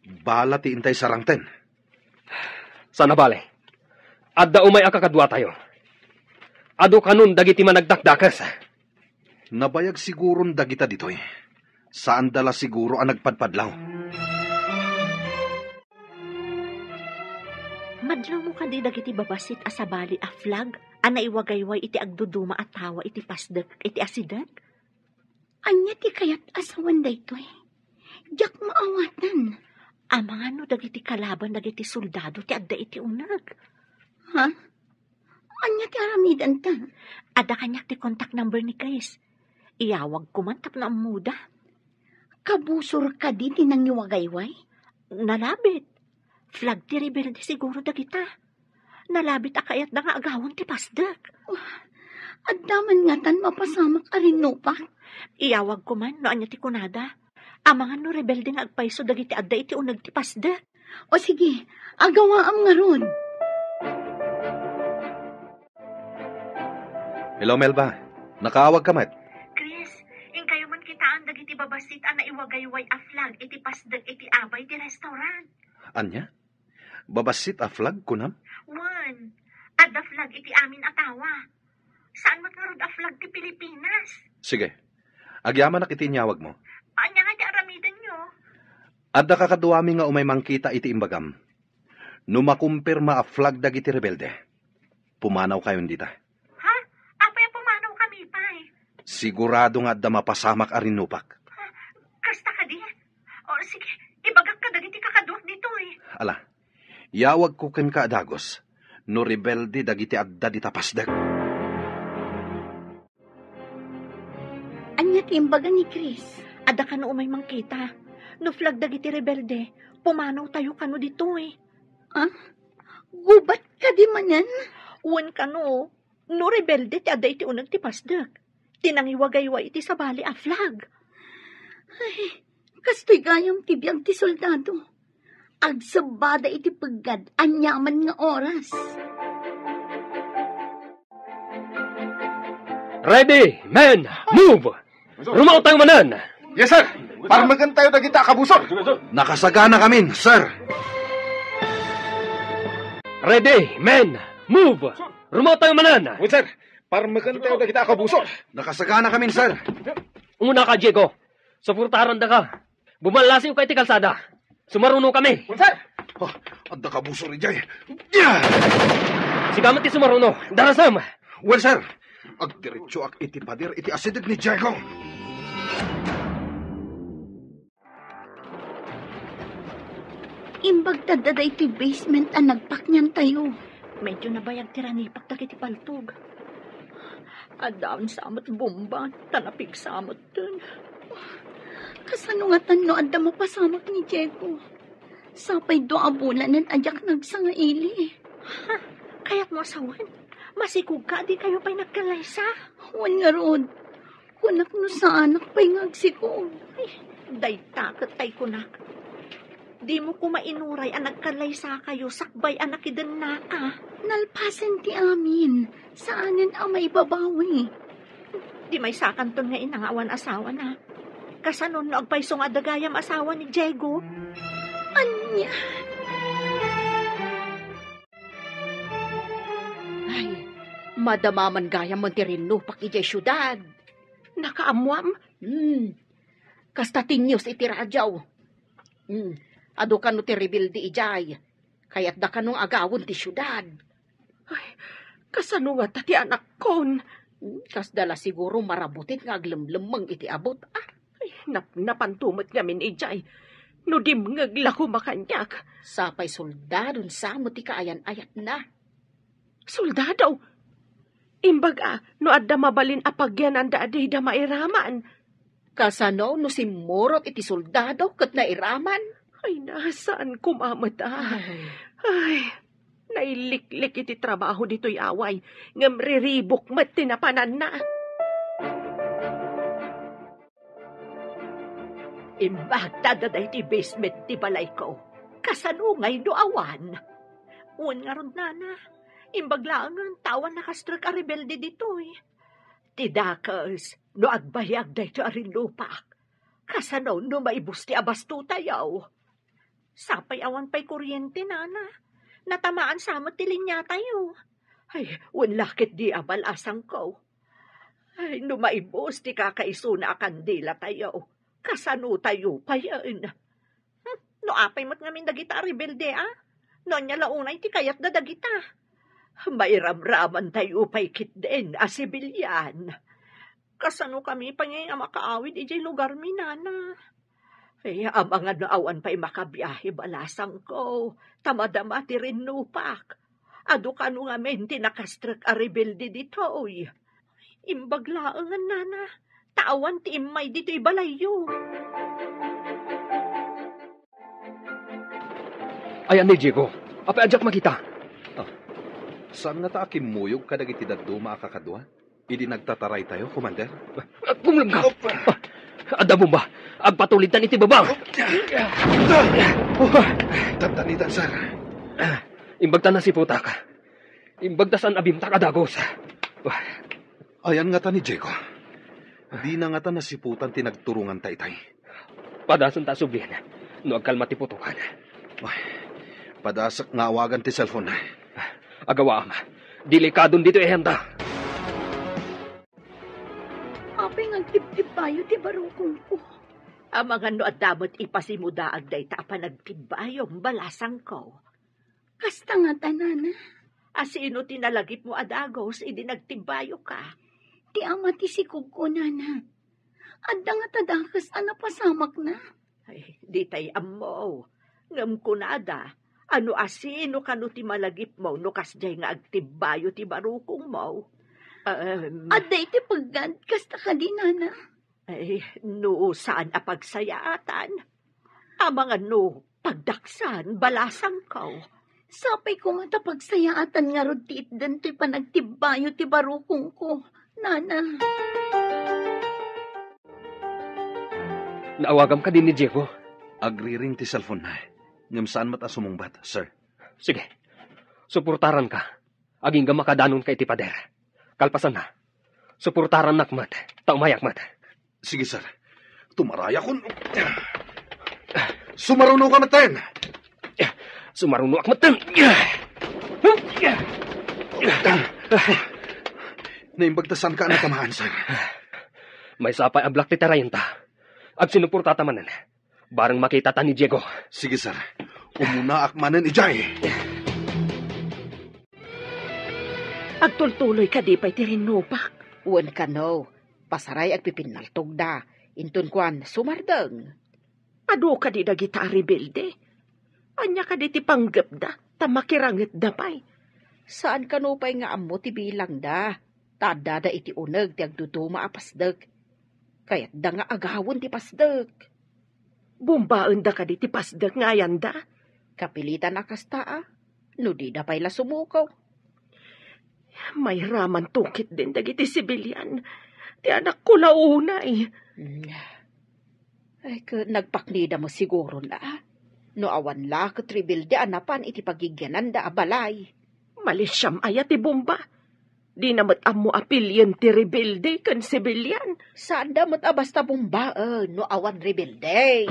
Bala ti intay sarangten. Sana bale. Adda umay akakadwa tayo. Ado kanun dagiti managdakdakas. Nabayag siguron dagita ditoy. Saan dala siguro ang nagpadpadlaw? Madlaw mo kadi dagiti babasit asabali a flag, ana iwagayway iti agduduma at tawa iti pasdag, iti asidag. Anya ti kayat asawan daytoy. Diyak maawatan. Amang ano dagiti kalaban dagiti soldado ti adda iti unag. Ha? Anya ti aramidan ta? Adda kanyak ti contact number ni Chris. Iyawag ko man tapno ang muda. Kabusor ka di tinangiwagayway? Nalabit. Flag ti rebelde siguro dagita. Nalabit akayat na nga agawon ti pasdag. Addaman nga tan mapasamak arinupa. Iyawag ko man no anya ti kunada. Amangan no rebelde nga agpaiso dagiti adda iti unag ti pasdag. O sige, agawaam nga ron. Hello, Melba. Nakaawag ka mat? Chris, kayo man kitaan dagiti babasit ana iwagayway a flag iti pasdag iti abay ti restaurant. Anya? Babasit a flag kunam? One, adda flag iti amin atawa. Saan matngarod a flag ti Pilipinas? Sige. Agyaman na kitinyawag mo. Anya nga ti aramidan nyo? Adda kakaduami nga umay mangkita iti imbagam. Numakumpirma a flag dagiti rebelde. Pumanaw kayon dita. Ha? Apay pumanaw kami pa'y. Sigurado nga adda mapasamak arinupak. Kasta ka di? O sige, ibagak ka dagiti kakadwak dito eh. Ala, yawag ko ken ka adagos. No rebelde dagiti adda dita pasdag. Anya ti imbaga ni Chris? Adda kano umay mangkita. No flag dagiti rebelde. Pumanaw tayo kano dito eh. Gubat ka di manan? Uwan kano. No rebelde ti adda iti unag ti pasdag. Tinangiwagayway iti sabali a flag. Ay, kastoy gayam ti biyag ti soldado. Agsabada iti pagad, anyaman nga oras. Ready, men, move! Rumaw tayo manan! Yes, sir. Para magan tayo dagita kabusor. Nakasagana kami, sir. Ready, men, move! Rumaw tayo manan! Wait, sir. Para magan tayo dagita kabusor. Nakasagana kami, sir. Una ka, Diego. Supportaran da ka. Bumalasiw kay ti kalsada. Sumaruno kami. Sir! Oh, ang nakabuso rin dyan. Sigamat ti sumaruno. Darasam. Well, sir, agdiretso ak iti pader iti asidig ni Diego. Imbag dadada iti basement ang nagpaknyan tayo. Medyo nabayag tiranipak ta kiti paltog. Adaan samot bomba, tanapig samot dun. Kasano nga tanno adda mapasamot ni Diego. Sapay do abulanan ajak nagsangaili. Kaya't mo asawan. Masikug ka, di kayo pa'y nagkalaysa. Wan nga rod. Kunak no sa anak pa'y ngagsikog. Day takot tay kunak. Di mo kumainuray ang nagkalaysa kayo, sakbay anak idan na ka. Nalpasan ti amin. Saanin ang may babawi. Di may sakanton nga inangawan asawa na. Kasanon no agpaysong adagayam asawa ni Diego. Anya? Ay, madamaman gaya mo ti rinupak ijay syudad. Nakaamuam? Kasta tinyos iti radyaw. Ado ka no ti rebildi ijay. Kaya't da ka nung agawon ti syudad. Ay, kasano nga tati anak kon? Kas dala siguro marabutit nga aglemlemang iti abot. Ay, napantumot ngamin ijay. No dim ngaglako makanyak. Sapay soldadon sa mo ti kaayan-ayat na. Soldado? Imbaga, no adda mabalin apagyan ang daaday da mairaman. Kasano no simurot iti soldado kat nairaman? Ay, nasaan kumamata? Ay, nailiklik iti trabaho dito'y away. Ngam riribok mat tinapanan na. Imbag dadaday ti basement ti balay ko. Kasanungay do awan. Uwan nga ron nana. Imbag lang ang tawan nakastrek a rebelde dito'y. Tidakas, no agbayag da ito arin lupak. Kasano no maibus ti abasto tayaw. Sapay awan pa'y kuryente nana. Natamaan samot ti linya tayo. Ay, lakit di abalasang ko. Ay, no maibus ti kakaisuna kandila tayo. Kasano tayo pa yan? No apay mo't ngamin dagita rebelde No niya launay ti kayat da dagita. May ramraman tayo pa'y kitden sibilyan. Kasano kami pa ngayon makaawid ijay lugar minana. Ay, mga naawan pa'y makabiyahe balasang ko. Tamadama ti rinupak. Ado ka nung amin tinakastrak a rebelde dito. Imbaglaangan nana. Tawan ti imay dito'y balayo. Ayan ni Diego. Apay adyak makita. Saan nga ta akimuyog kadag iti daduma akakadwa? Idi nagtataray tayo, Commander? Pumulong ka. Ada mo ba? Agpatulitan iti babang. Tantanitan, sir. Imbagta na si putak. Imbagtasan abimtak adagos. Ayan nga ta ni Diego. Di na nga ta nasiputan tinagturungan tay-tay. Padasan ta sublihan. No agkalma ti putukan. Padasak nga awagan ti cellphone. Agawa ama. Delikadon dito ehenda. Apay nga tip-tip tayo ti barukong ko. Ang mga no at damot ipasimuda agday ta panagtibayong balasang ko. Kasta nga tanana. Asino tinalagip mo adagos, idi nagtibayo ka. Ti ama ti sikog ko, nana. Adda nga tadakas pasamak na. Ay, di tay ammo. Ngam ko na ada. Ano asino kanu ti malagip mo, no kasjay nga agtibayo ti barukong mo. Aday ti paggan, kasta ka di, nana. Ay, no saan apagsayaatan? Amang ano, pagdaksan, balasang ko. Sapay ko nga tapagsayaatan nga rod ti itdan to'y panagtibayo ti barukong ko, nana. Naawagam ka din ni Diego. Agriring ti cellphone na. Ngam saan mata sumungbat, sir? Sige. Suportaran ka. Aging ga makadanon kay ti pader. Kalpasan na. Suportaran nakmat. Taumayak mat. Sige, sir. Tumaraya kun. Sumaruno ka maten. Sumaruno ak maten. Naimbagtasan ka na tamahan, sir. May sapay ablak ti tarayenta. Ag sinuportata manan. Barang makita ta ni Diego. Sige, sir. Umuna akmanan ijay. Agtultuloy ka di pa'y tirinupak. Uwan ka no. Pasaray ag pipinaltog da. Intun kwan, sumardeng. Ado ka di dagita rebilde. Anya ka di ti panggap da, tamakirangit da pa'y. Saan ka no pa'y nga amo ti bilang da? Tada da iti uneg ti agduduma apasdeg. Kaya't da nga agawon ti pasdeg. Bumbaan da ka di ti pasdag ngayan da. Kapilitan akasta no di da pa'y la sumukaw. May raman tukit din dagiti sibilyan. Ti anak ko launay. Ay, nagpaknida mo siguro na. No awan la katribilde anapan iti pagigyanan da abalay. Malisyam ayat ti bomba. Di namat amo apilyan ti rebilde kan sibilyan. Saan da mat abasta bumbaan no awan rebilde?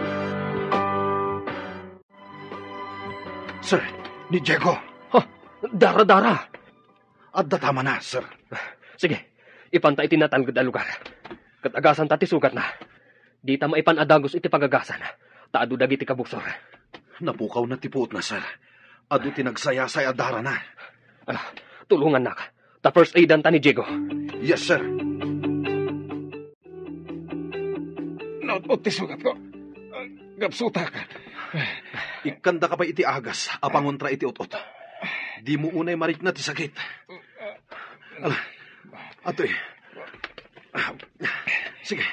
Sir, ni Diego. Dara-dara. Adda tama na, sir. Sige, ipantay tinatalgad a lugar. Katagasan tati sugat na. Di ta maipanadagos iti pagagasan. Taado dagiti kabuksor. Napukaw na tipuot na, sir. Adu tinagsayasay adara na. Tulungan na ka. Ta first aidan ta ni Diego. Yes, sir. Nautot ti sugat ko. Gapsuta ka. Ikanda ka pa iti agas, apangontra iti utot. Di mo unay marik na ti sakit. Atoy. Sige,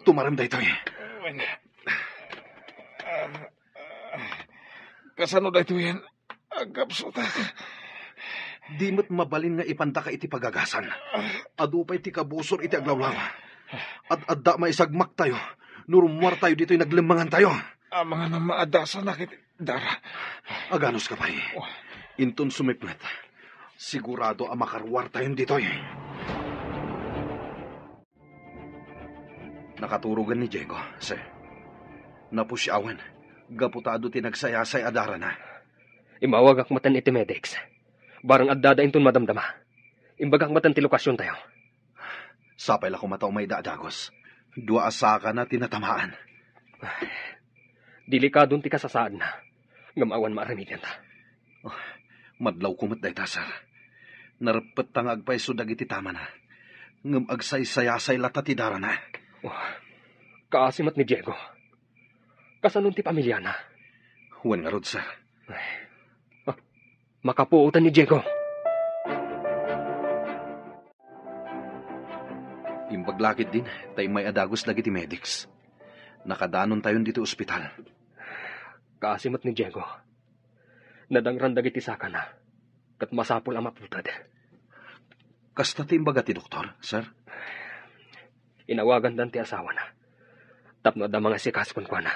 tumaram da ito eh. Kasano da ito yan? Gapsuta ka. Di mo't mabalin nga ipanta ka iti pagagasan. Adu pa iti kabusor iti aglawlaw. At adda maisagmak tayo. Nurumwar tayo dito'y naglemangan tayo. Mga na maadasan na kit dara. Aganos ka pa eh. Intun sumiplet. Sigurado ang makarwar tayo dito'y. Nakaturugan ni Diego, sir. Napusyawan. Gaputado tinagsayasay adara na. Imawag ak matan iti medics. Barang addada intun madamdama. Imbagak matan ti lokasyon tayo. Sapay la kumataw may daadagos. Dua asaka na tinatamaan. Delikadon ti kasasaan na. Ngamawan maaramigan ta. Madlaw kumat day ta, sir. Narapet tang agpay so dagiti tama na. Ngam agsaysayasay lata ti dara na. Kaasimat ni Diego. Kasanun ti pamilya na. Huwan nga rod, sir. Makapuutan ni Diego. Imbaglakit din, tayo may adagos dagiti medics. Nakadanon tayo dito ospital. Kaasimat ni Diego. Nadangran dagiti saka na. Kat masapul ang maputad. Kasta ti imbaga ti doktor, sir? Inawagan dan ti asawa na. Tapno da mga sikas kun kwa na.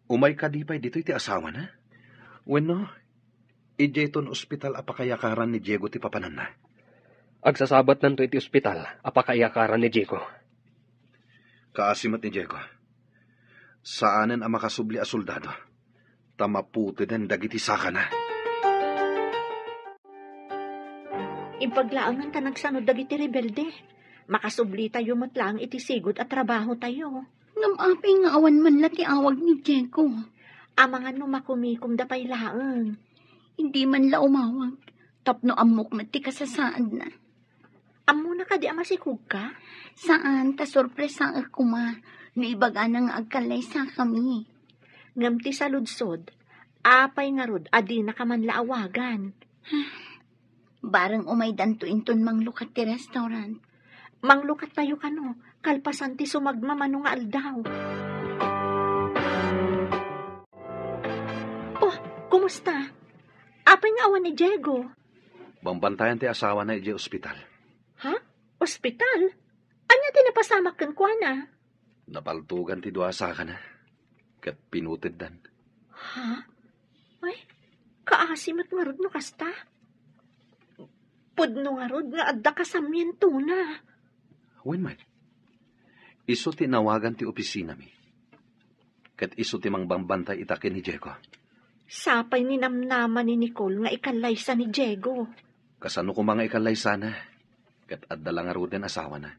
Umay kadipay dito iti asawa na? Bueno, ijeton ospital apakayakaran ni Diego ti papanan na. Agsasabat nanto iti ospital apakayakaran ni Diego. Kaasimat ni Diego. Saanen ang makasubli a soldado? Tamaputi den dagiti saka na. Impaglaangan ta nagsanod dagiti rebelde. Makasubli tayo matlang iti sigod at trabaho tayo. Ngam-apay nga awan man lati awag ni Diego. Amangan no makumikom da pay laang. Hindi man la umawag. Tapno amok mati kasasaan na. Amo na ka di amasikog ka? Saan? Ta sorpresa ako ma. Naibaga na nga agkalay sa kami. Ngamti sa ludsod, apay nga rod, adi na ka man laawagan. Barang umay danto inton manglukat ti restaurant. Manglukat tayo kano, kalpasan ti sumagmamano nga aldaw. Oh, kumusta? Apay nga awan ni Diego. Bambantayan ti asawa na iti ospital. Ha? Ospital? Anya tinapasamak kan kwa na? Napaltugan ti dua saka na. Kat pinutid dan. Ha? Ay, kaasimat nga rod no kasta. Pudno nga rod nga adda kasamyento na. Wen man. Iso tinawagan ti opisina mi. Kat iso ti mangbambantay itakin ni Diego. Sapay ni namnaman ni Nicole nga ikalaysa ni Diego. Kasano ko mga ikalay sana. Kat adda lang nga rod den asawa na.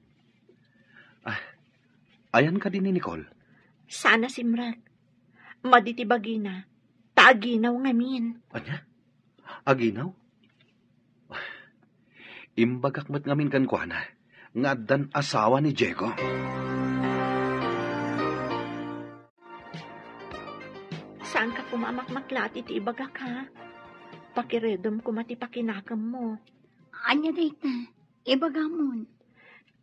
Ayan ka din ni Nicole. Sana simrak. Maditibagi na. Taaginaw ngamin. Anya? Aginaw? Imbagak mat ngamin kan kuana. Nga dan asawa ni Diego. Saan ka kumamakmaklat iti ibagak ha? Pakiredom ko matipakinakam mo. Anya dayta, ibagamon.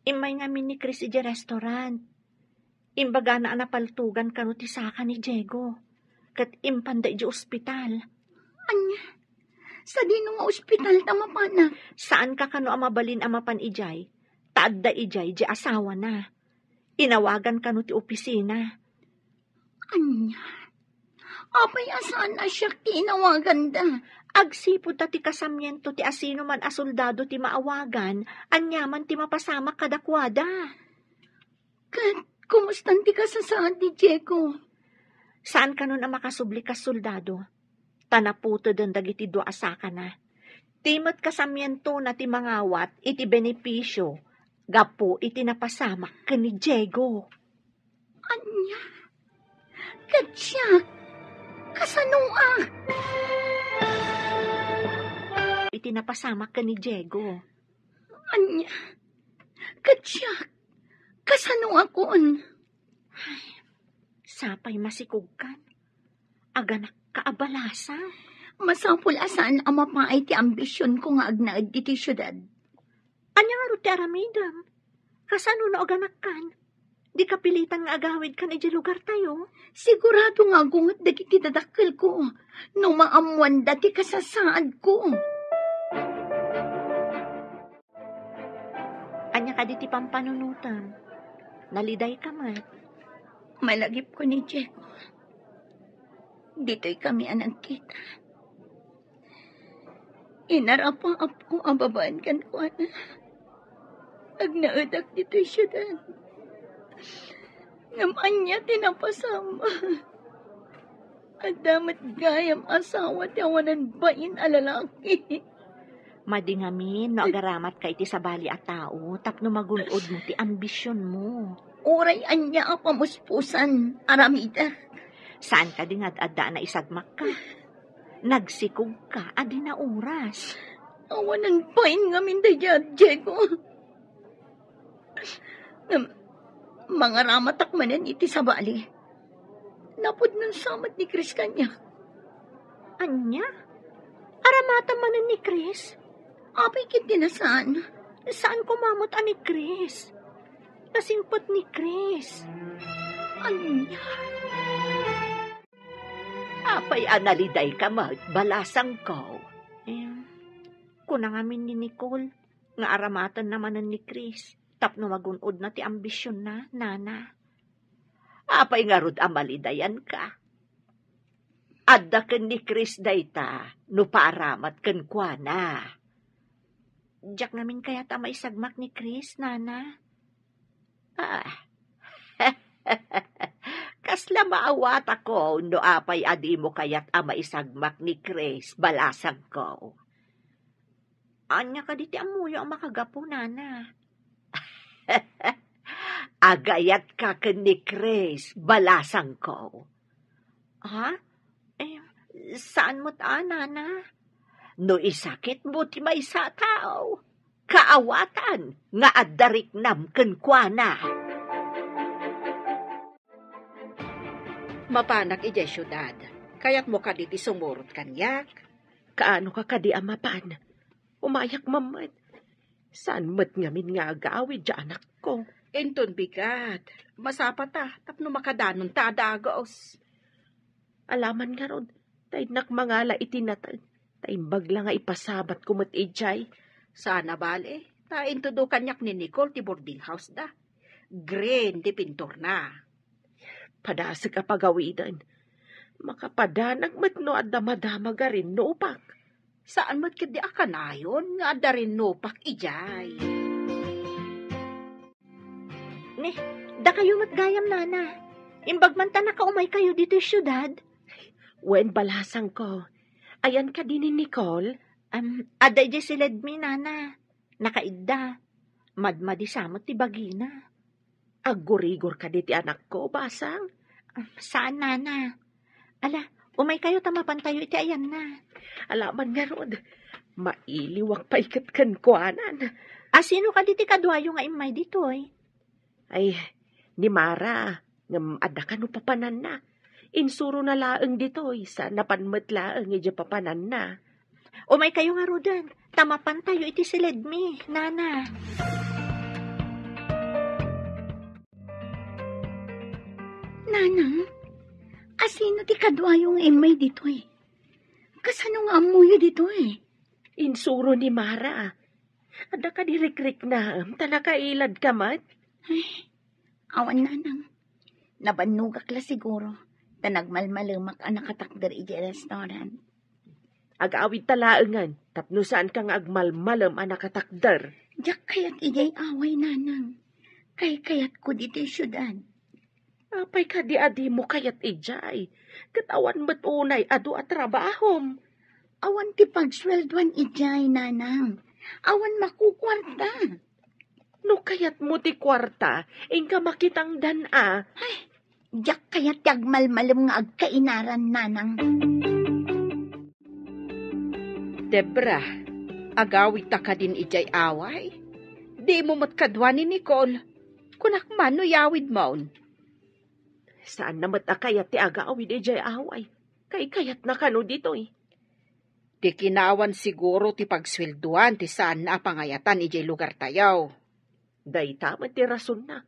Imay ngamin ni Chris iti restaurant. Imbaga na anapaltugan kano ti saka ni Diego. Kat impanda iti ospital. Anya, sa dino nga ospital tamapana. Saan ka kano amabalin amapan ijay? Taadda ijay, di asawa na. Inawagan kano ti opisina. Anya, apay asaan na siya tinawagan da. Agsipod ta ti kasamyento ti asino man a soldado ti maawagan, anyaman ti mapasama kadakwada. Kat, kumustan ti kasasaan ni Diego? Saan ka nun ang makasubli kas soldado? Tanaputo den dagiti do asaka na. Timot kasamyento na ti mangawat iti benepisyo. Gapo iti napasamak ka ni Diego. Anya, kat siya, kasanua. Iti napasamak ka ni Diego. Anya, kat siya, kasanua kon. Sapay masikugkan. Aganak kaabalasa. Masapul asaan ang mapaay ti ambisyon ko nga agnaad iti syudad. Anya nga ti aramidam. Kasano na aganak kan? Di kapilitan nga agawid kan iti lugar tayo. Sigurado nga gungat dagiti dadakkel ko. No maamuan dati kasasaad ko. Anya ka diti pampanunutan. Naliday ka man. Malagip ko ni Diego. Dito'y kami anang kita. Inarapang ko ang babaan kan ko na. Agnaadak dito'y syudad. Ngaman niya tinapasama. At damat gayam asawa tiyawanan bain alalaki. Madingamin, no agaramat ka iti sabali a tao, tapno magunod mo ti ambisyon mo. Uray anya ang pamuspusan, aramida. Saan ka dingad adda na isagmak ka? Nagsikog ka, adi na oras. Awanan bain ngamin daya, Diego. Mga ramatak manan iti sabali. Napod ng samat ni Chris kanya. Anya? Aramata manan ni Chris? Apay kit dinasaan. Saan kumamot ni Chris? Nasimpot ni Chris. Anya? Apay analiday ka magbalasang ko. Kunang amin ni Nicole, nga aramatan namanan ni Chris. Tapno magunod na ti ambisyon na, nana. Apay nga rod amalidayan ka. Adda ken ni Chris dayta, no paaramat ken kuana. Diyak namin kaya ta maisagmak ni Chris, nana. Kasla maawat ako, no apay adi mo kaya't maisagmak ni Chris, balasag ko. Anya ka diti amuyo ang makagapo, nana. Agayat ka ken ni Chris, balasang ko. Ha? Saan mo't nana? No isakit mo ti may sa tao. Kaawatan nga addarik nam ken kuana. Mapanak ijay syudad. Kaya't mo ka diti sumurot kanyak. Kaano ka kadi amapan? Umayak mamad. Saan mat ngamin nga agawid dya anak ko? Enton bigat. Masapa ta, tapno makadanon ta adagos. Alaman nga rod, tayo nakmangala itinatag. Taimbag lang nga ipasabat kumot ijay. Sana bale, ta intudo kanyak ni Nicole ti boarding house da. Green di pintor na. Padasig ka pagawidan. Makapadanag mat no at damadama ga rin no upak. Saan mat kadi akanayon nga da rin no pak ijay. Da kayo matgayam, nana. Imbag man ta nakaumay kayo dito syudad. Wen balasang ko. Ayan ka din ni Nicole? Aday di silad mi, nana. Nakaidda. Madmadi samot ti bagina. Agurigor ka diti anak ko, basang. Saan, Nana? Ala, umay kayo tamapan tayo iti ayan na. Alaman nga rod, mailiwak pa ikat kan kuanan. Sino ka diti kadwayo nga imay dito eh? Ay, ni Mara, ngam ada ka no papanan na. Insuro na laeng dito, sa napanmet laeng ija papanan na. Umay kayo nga rodan, tamapan tayo iti silid mi, Nana. Nanang, asino ti kadwayo nga imay dito eh? Kasano nga amuyo dito eh? Insuro ni Mara, ada ka dirikrik na, tanakailad ka mat. Ay, awan nanang. Nabanugak la siguro. Tanagmalmalamak ang nakatakder iti restaurant. Ag-awid talaengan, tapno saan kang agmalmalam ang nakatakder. Diyak kayat ijay away nanang. Kayat ko dito yung syudad. Apay ka di adi mo kayat ijay. Katawan mo't unay adu at trabahom. Awan ti pagsweldoan ijay nanang. Awan makukwarta. No kayat mo ti kwarta, ingka makitang dana. Ay, diyak kayat agmalmalam nga agkainaran nanang. Debra, agawit ta ka din ijay away? Di mo matkadwa ni Nicole. Kunak man no yawid maun. Saan namat akayat ti agawid ijay away? Kayat na kano dito eh. Di kinawan siguro ti pagswelduan ti saan na pangayatan ijay lugar tayaw. Day tama ti rason na.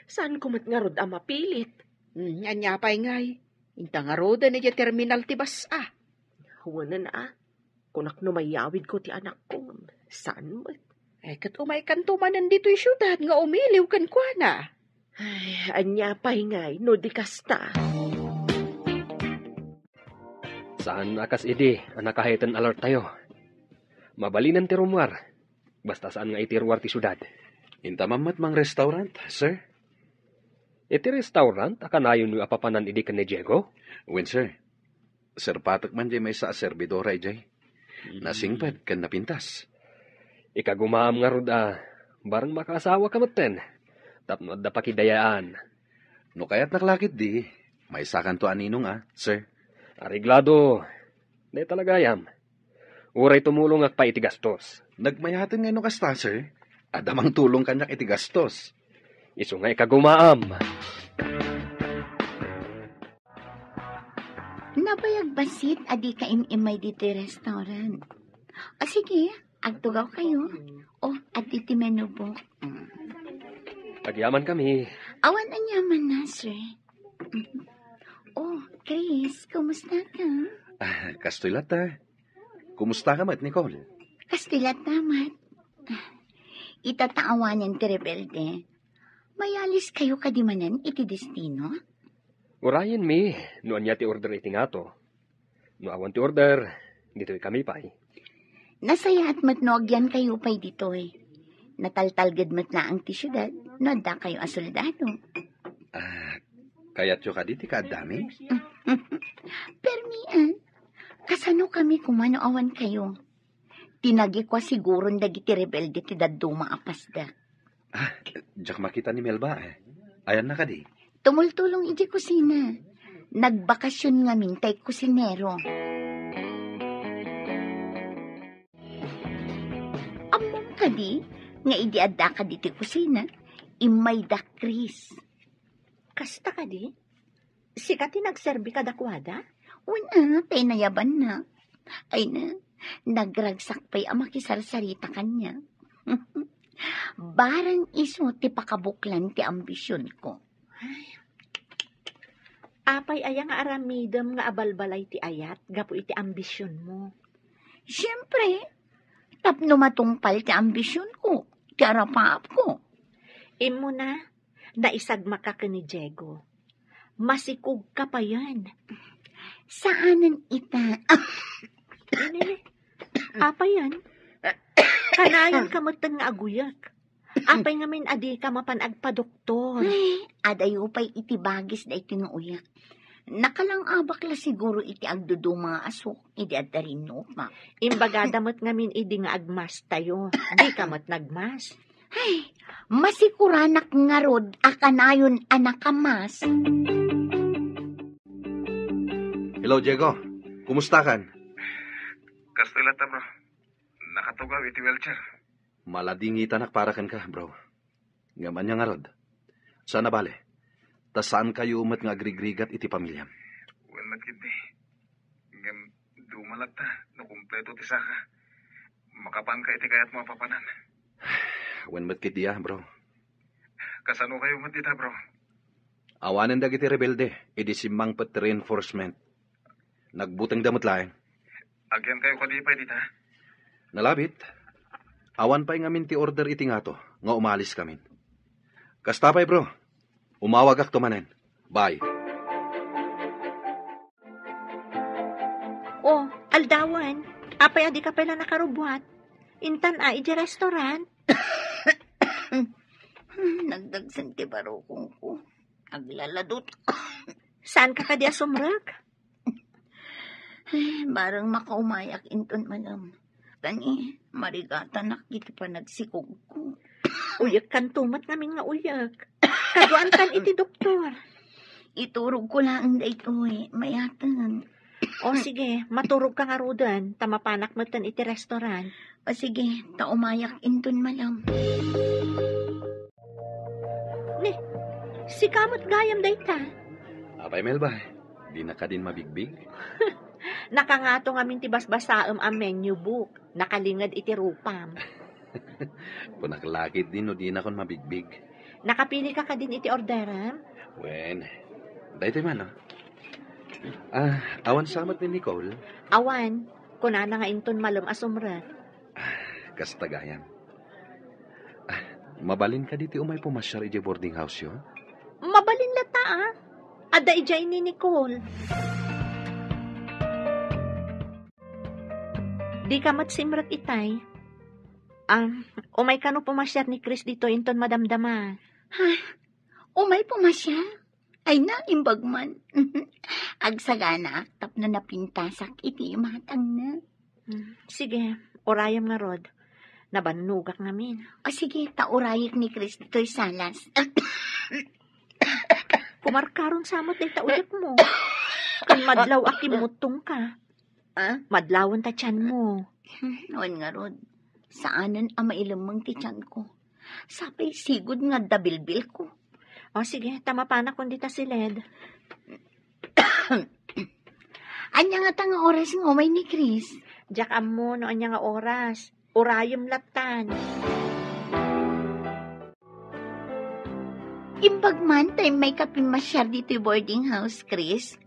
Saan kumat nga rod mapilit? Anya pa'y ngay. Inta nga roda ni terminal ti basa. Huwag na kunak no mayawid ko ti anak ko. Saan mo? Kat umay kan tumanan dito yung syudad nga umiliw kan kwa na. Ay, anya pa'y ngay, no di kasta. Saan akas idi, anakahitan alert tayo. Mabalinan ti rumwar. Basta saan nga iti ruwar ti syudad. Intamamat mang restaurant, sir? Iti restaurant, akanayon yung apapanan idi kan ni Diego? Wen, sir. Sir Patak man jay may sa servidora ijay. Nasingpad kan napintas. Ikagumaam nga rod barang makaasawa ka maten. Tapno da pakidayaan. No kaya't naklakit di, may sakan to aninong sir. Ariglado, di talaga yam. Uray tumulong ak pa iti gastos. Nagmayatin nga no kasta, sir. Adamang tulong kanyak iti gastos. Isu nga ikagumaam. Nabayag basit adi ka imay dito yung restaurant. O sige, agtugaw kayo. O, adi ti menu book. Pagyaman kami. Awan ang yaman na, sir. Oh, Chris, kumusta ka? Kastoy lata. Kumusta ka mat, Nicole? Kastilat naman. Itataawanan ti rebelde. Mayalis kayo kadimanan iti destino? Urayan mi, no anya ti order iti nga to. No awan ti order, dito'y kami pa'y. Nasaya at matnogyan kayo pa'y dito eh. Nataltalgad mat na ang ti syudad, nada kayo asoldado. Kaya't yung kaditi ka dami? Permian, kasano kami kumano awan kayo? Tinagi ko siguro dagiti rebelde ti daduma apasda. Diyak makita ni Melba Ayan na ka di. Tumultulong iti kusina. Nagbakasyon nga mintay kusinero. Among ka di, nga idiadda ka di ti kusina, imay da Chris. Kasta ka di? Sikat nagserbi ka dakwada? Una, nayaban na. Ay na, nagragsak pa'y amakisarsarita kanya. Barang iso ti pakabuklan ti ambisyon ko. Apay aya nga aramidam nga abalbalay ti ayat, gapo iti ambisyon mo. Siyempre, tapno matungpal ti ambisyon ko, ti arapaap ko. Imo na, naisagma ka ni Diego. Masikog ka pa yan. Saanan ita? Apa yan? Kanayon ka matang nga aguyak. Apay nga min adi ka mapanagpa-doktor. Ay, adayo pa'y itibagis na itinuuyak. Nakalang abak la siguro iti agdudu mga asok, iti adarin no pa. Imbaga damot nga min idi nga agmas tayo. Di ka mat nagmas. Ay, masikuranak nga rod, akanayon anakamas. Hello, Diego. Kumusta kan? Kastilata, bro. Nakatugaw iti wheelchair. Maladingit anak para kan ka, bro. Ngaman niya nga rod. Sana bale. Tas saan kayo umat nga agrigrigat iti pamilya? Wan magkindi. Ngam dumalat ta. No kumpleto ti saka. Makapan ka iti kayat mo papanan. Wen matkit diya, bro. Kasano kayo matita, bro? Awanan dagiti rebelde. Idi simang pet reinforcement. Nagbutang damot laeng. Agyan kayo kadipay dita. Nalabit. Awan pa'y ngamin ti order iti nga to. Nga umalis kamin. Kastapay, bro. Umawag ak tumanen. Bye. Oh, aldawan. Apay adi ka pala nakarubwat. Intan iji restaurant. Nagdagsan ti barokong ko. Aglaladot. Saan ka kadi asumrag? Barang makaumayak inton manam. Tani, marigata nakita pa nagsikog ko. Uyak kan tumat namin nga uyak. Kaduan kan iti doktor. Iturog ko lang da ito mayatan. O sige, maturog ka nga rudan. Tamapanak mo tan iti restaurant. O sige, taumayak inton malam. Si kamot gayam dayta. Apay, Melba. Di na ka din mabigbig. Nakangato nga min ti basbasaem a menu book. Nakalingad iti rupam. Punaklakit din no di na kon mabigbig. Nakapili ka ka din iti orderam? Wen. Dahito man, no? Awan samat ni Nicole. Awan, kunana nga inton malum asumrat. Kastagayan. Mabalin ka diti umay pumasyar iti boarding house yo? Mabalin lata Ada ijay ni Nicole. Di ka matsimrat itay. Umay ka no pumasyar ni Chris dito inton madamdama. Umay pumasya? Ay na, imbagman. Agsagana, tap na napintasak, iti matang na. Sige, orayam nga rod. Nabanugak namin. O sige, taurayak ni Chris dito'y salas. Kumarkaron samot day tauyak mo. Kan madlaw akimutong ka. Madlawon ta tiyan mo. Noon nga rod, saanan ang mailamang ti tiyan ko. Sapay sigod nga dabilbil ko. O sige, tamapanak kundi ta si Led. Anya nga tanga oras ng umay ni Chris. Diyak mo no anya nga oras. Urayom latan. Imbagman tayo may kapimasyar dito yung boarding house, Chris.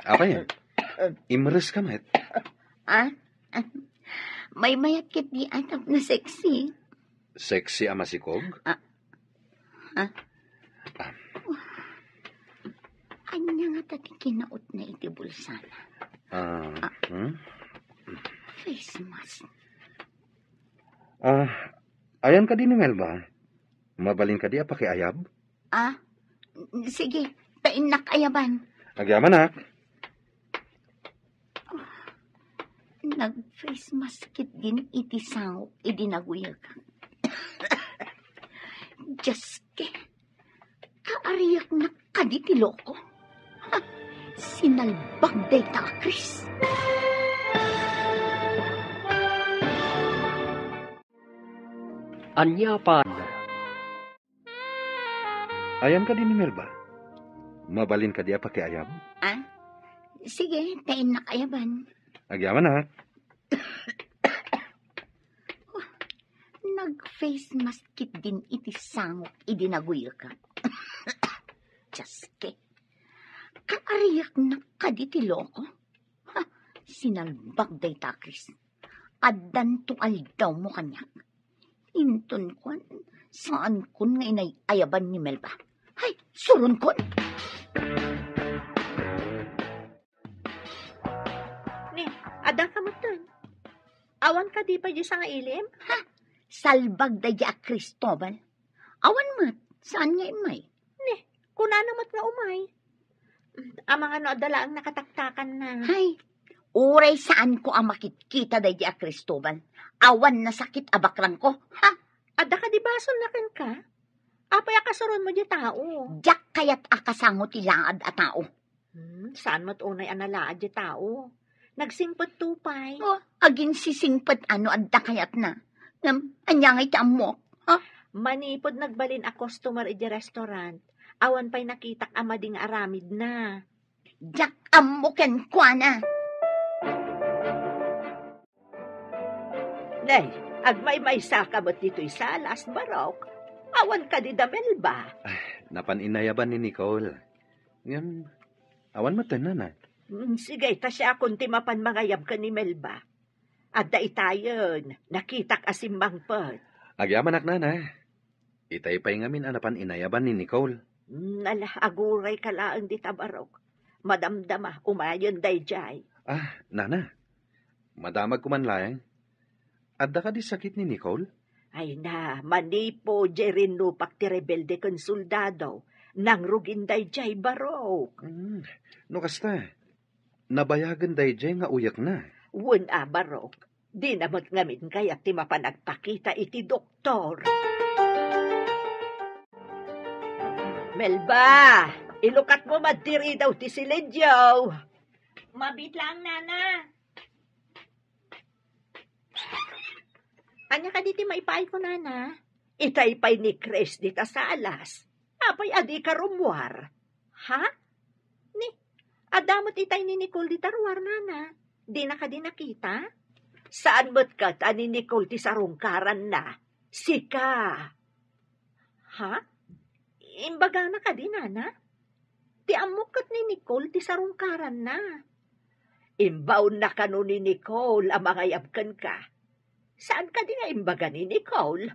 Apa yan? Imres ka, met. May mayat kit di atap na sexy. Sexy ama si Kog? Anya nga tati kinaot na iti bulsana. Face mask. Ayan ka din ni Melba. Mabalin ka di pakiayab? Sige, tainak ayaban. Agyaman na. Nag-face mask kit din iti sangok, idinaguyag. Jaske, kaariyak na kaditi loko. Sinalbag day ta, Chris. Anyapan. Ayan ka din ni Melba. Mabalin ka di pakiayab? Sige, tainak ayaban. Agyaman na. Nag-face mask kit din iti sangok, idinaguyag ka. Jaske, kaariyak na kaditi loko. Sinalbag day ta, Chris. Adan to aldaw mo kanyak. Inton kon, saan kon nga inay ayaban ni Melba? Hay, surun kon! Ada ka mo dun. Awan ka di pa di sa nga ilim? Salbag da ya Cristobal. Awan mat, saan nga imay? Kunana mat nga umay. Ang mga no adala ang nakataktakan na. Hay, uray saan ko ang makikita da ya Cristobal? Awan na sakit abakrang ko, ha? Ada ka di bason na ka? Apay akasaron mo di tao. Diyak kayat akasango tilaad a tao. Saan mo't unay analaad di tao? Nagsingpot tupay. Oh, agin sisingpat ano adda kayat na. Anyangay ti amok. Manipod nagbalin a customer iti restaurant. Awan pa'y nakitak amading aramid na. Jak amoken kwa na. Nay, agmay-may saka mo't dito'y salas, barok. Awan ka di damel ba? Napaninayaban ni Nicole. Ngam, awan mo tanan na. Sige, tasya akong timapan mangayab ka ni Melba. At da itayon, nakitak asimbang pot. Agyaman na na. Itay pa'y ngamin anapan inayaban ni Nicole. Nala, aguray ka laang di tabarok. Madamdama, umayon dayjay. Nana. Madamag kumanlayang. Adda ka di sakit ni Nicole? Ay na, manipo, jerin lupak ti rebelde kon soldado. Nang rugin dayjay barok. No kasta, nabayagan dayjay nga uyak na. Wun barok. Di namot ngamin kaya ti mapanagpakita iti doktor. Melba, ilukat mo madiri daw ti silidyaw. Mabit lang, Nana. Anya ka diti maipay ko, Nana? Itaypay ni Chris dita sa alas. Apay adi ka rumwar. Ha? Ni, adamot itay ni Nicole di tarwar, Nana. Di na ka di nakita? Saan mo't ka ta ni Nicole ti sarungkaran na? Sika. Ha? Imbaga na ka di, Nana? Ti amukot ni Nicole ti sarungkaran na. Imbaw na ka no ni Nicole ang mga yabkan ka. Saan ka di nga imbaga ni Nicole?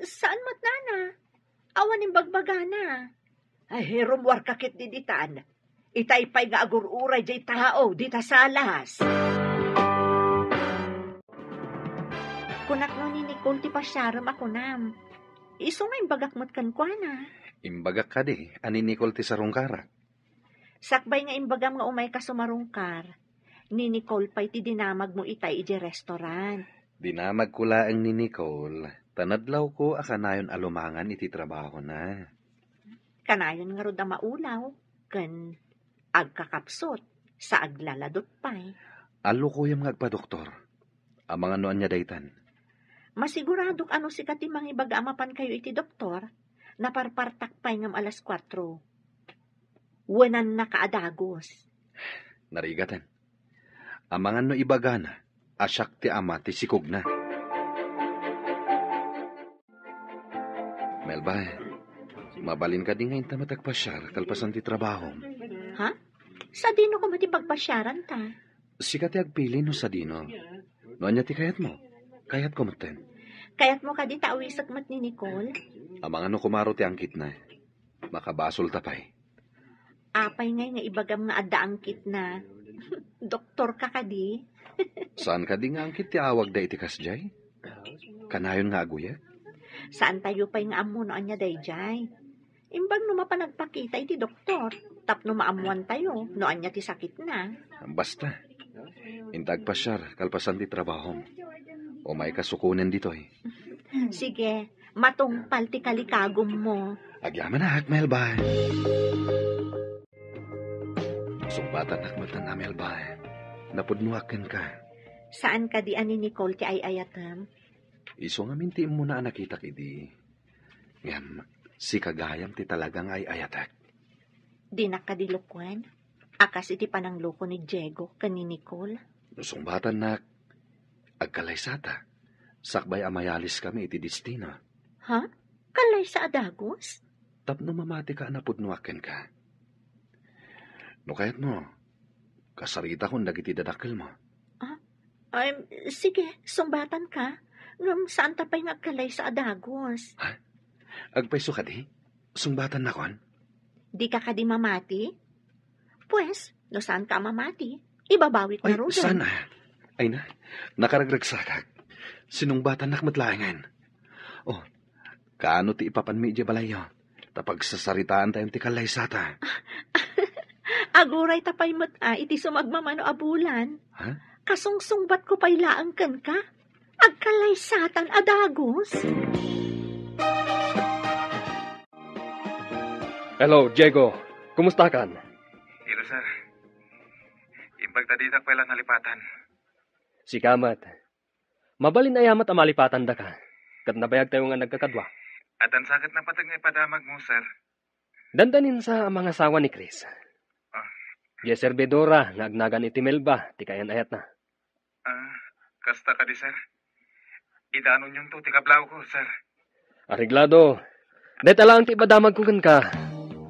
Saan mo't, Nana? Awan imbagbaga na. Ay, rumwar kakit diditan. Itaypay nga agururay jay tao dita salas. Kunak no ni Nicole ti pasyaram ako nam. Iso nga imbagak mo't kankwana. Imbagak ka di, ani Nicole ti sarungkara. Sakbay nga imbagam nga umay ka sumarungkar. Ni Nicole pa'y ti dinamag mo itay iji restaurant. Dinamag ko laang ni Nicole. Tanadlaw ko akanayon alumangan iti trabaho na. Kanayon nga rod na maulaw. Kan agkakapsot sa aglaladot pa'y. Alo ko yung agpa-doktor. Amang ano anya daytan. Masiguradok ano si katimang ibaga amapan kayo iti doktor. Naparpartak pa'y ngam alas 4. Wanan na kaadagos. Narigatan. Amangan no ibagana, asyak ti ama ti sikog na. Melba, mabalin ka din ngayon ta matagpasyar, kalpasan ti trabaho. Ha? Sa dino ko matipagpasyaran ta? Sika ti agpili no sa dino. No anya ti kayat mo? Kayat ko maten. Kayat mo ka di tawisak mat ni Nicole? Amangan no kumaro ti angkit na. Makabasol tapay. Apay ngay nga ibagam nga adda angkit na. Doktor ka di? Saan ka di nga angkit ti awag da iti kasjay? Kanayon nga aguya? Saan tayo pa'y nga amuno anya dayjay? Imbag no mapanagpakita iti doktor. Tapno maamuan tayo, no anya ti sakit na. Basta. Intag pasyar, kalpasan ti trabaho. O may kasukunin dito eh. Sige, matungpal ti kalikagom mo. Agyaman na, Melba. Sumbatan nakmatan na, Melba. Napudnuakin ka. Saan ka di ani Nicole ti ayayatam? Iso nga minti mo na nakita kidi. Ngam, si kagayam ti talagang ay ayatak. Di nakadilukwan? Akas iti panangloko ni Diego kani Nicole? Sumbatan nak, agkalaysata. Sakbay amayalis kami iti destina. Ha? Kalay sa adagos? Tapno mamati ka napudnuakin ka. No kayat mo, kasarita kung dagiti dadakil mo. Ay, sige, sumbatan ka. Ngam saan tapay nga kalay sa adagos? Ha? Agpaiso ka di? Sumbatan na kon? Di ka di mamati? Pues, no saan ka mamati? Ibabawit na Ay, ro sana. Ay na, nakaragragsakag. Sinungbatan nakmatlaangan. Oh, kaano ti ipapanmi di balayo? Tapag sasaritaan tayong ti kalay sata. Aguray tapay mat iti sumagmamano abulan. Ha? Kasungsungbat ko pa'y laang kan ka? Agkalay satan adagos? Hello, Diego. Kumusta kan? Hello, sir. Imbag tadidak pala nalipatan. Si Kamat. Mabalin ayamat ang malipatan da ka. Kat nabayag tayo nga nagkakadwa. At ang sakit na patag na ipadamag mo, sir. Dandanin sa mga asawa ni Chris. Di servidora, nagnagan iti Melba, ti kayan ayat na. Kasta ka di, sir. Idanon yung to, tikablaw ko, sir. Ariglado. Deta lang ti badamag ko kan ka.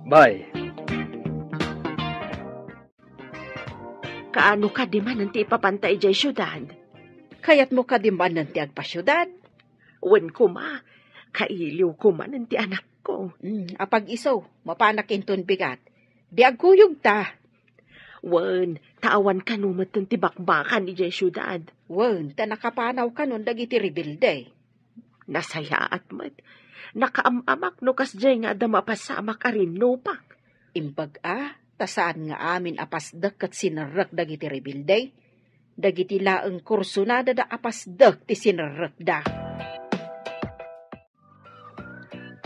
Bye. Kaano ka di man nanti ipapantay jay syudad? Kayat mo ka di man nanti agpasyudad? Wen ko ma, kailiw ko man nanti anak ko. Apag iso, mapanakinton bigat. Di agkuyog ta. Wen, tawan ka numatun ti bakbakan ni jay syudad. Wen, ta nakapanaw ka nun dagiti rebilde. Nasaya at mat. Nakaamamak no kas jay nga da mapasamak arin no pak. Imbag tasaan nga amin apasdak kat sinarrak dagiti rebilde. Dagiti laeng kursunada da apasdak ti sinarrak da.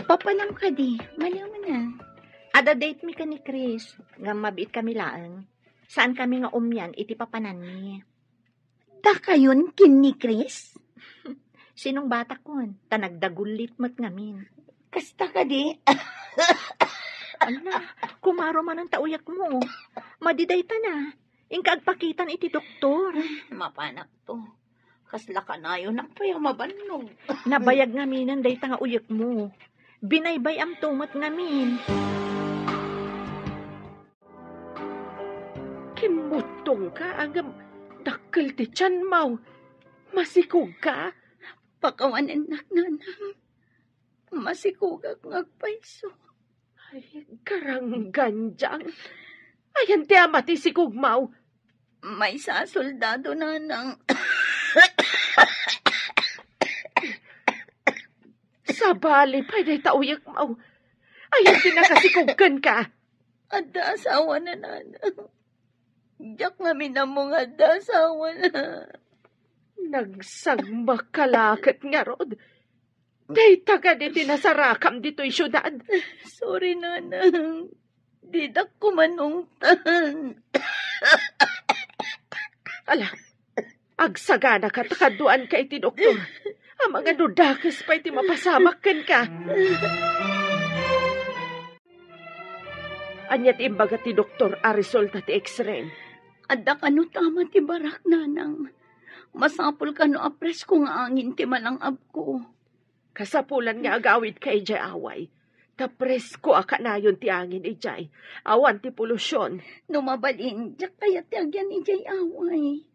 Papanam ka di, maliw mo na. Ada date mi ka ni Chris, nga mabit kami laeng. Saan kami nga umyan, iti papanan ni. Ta kayon kin ni Chris? Sinong bata kon? Tanagdagulit mat ngamin. Kasta ka di? Ala, kumaro man ang tauyak mo. Madiday ta na. Ingka agpakitan iti doktor. Mapanak to. Kasla ka na yun, nakpayaw mabanog. Nabayag ngamin ang day ta nga uyak mo. Binaybay am tumat ngamin. Kimutong ka, agam dakkel ti tiyan maw. Masikog ka? Pakawanan nanang. Masikugag ngagpaiso. Ay, karang ganjang. Ayan ti amati si Kugmaw. May sasoldado nanang. Sa bali, pwede tauyak maw. Ayan ti nakasikugkan ka. Ada asawa na nanang. Diyak nga minamong ada asawa na. Nagsagmakalakat nga rod. Day taga di tinasarakam dito'y syudad. Sorry, nanang. Didak ko manungtan. Ala, agsagana ka takaduan ka iti doktor. Ang mga dudakas pa iti mapasamakan ka. Anyat imbaga ti doktor a resulta ti x-ray. Ada ka no tama ti barak, nanang. Masapol ka no apres kung angin ti malangab ko. Kasapulan nga agawid ka ijay away. Tapres ko akanayon ti angin ijay. Awan ti polusyon. No mabalin, diyak kaya ti agyan ijay away.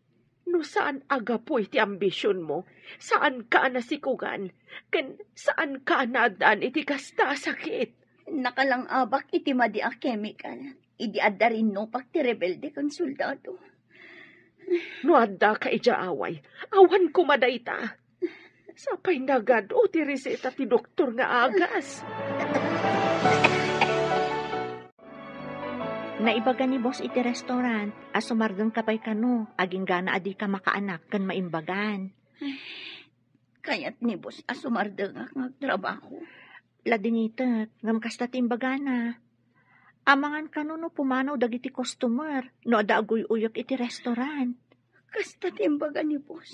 No saan agapoy ti ambisyon mo? Saan ka nasikugan? Ken saan ka nadaan iti kasta sakit? Nakalang abak iti madi a chemical. Idi adda rin no pag ti rebelde kan soldado. No adda ka ijay away. Awan kumadayta. Sapay nagad o ti reseta ti doktor nga agas. Naibaga ni boss iti restaurant, asumargang kapay kano, aging gana adi ka makaanak kan maimbagan. Kaya't ni boss asumardang ak nagtrabaho. Ladingitet, ngam kasta timbagana. Amangan kano no pumanaw dagiti customer, no ada aguy uyok iti restaurant. Kasta timbaga ni boss.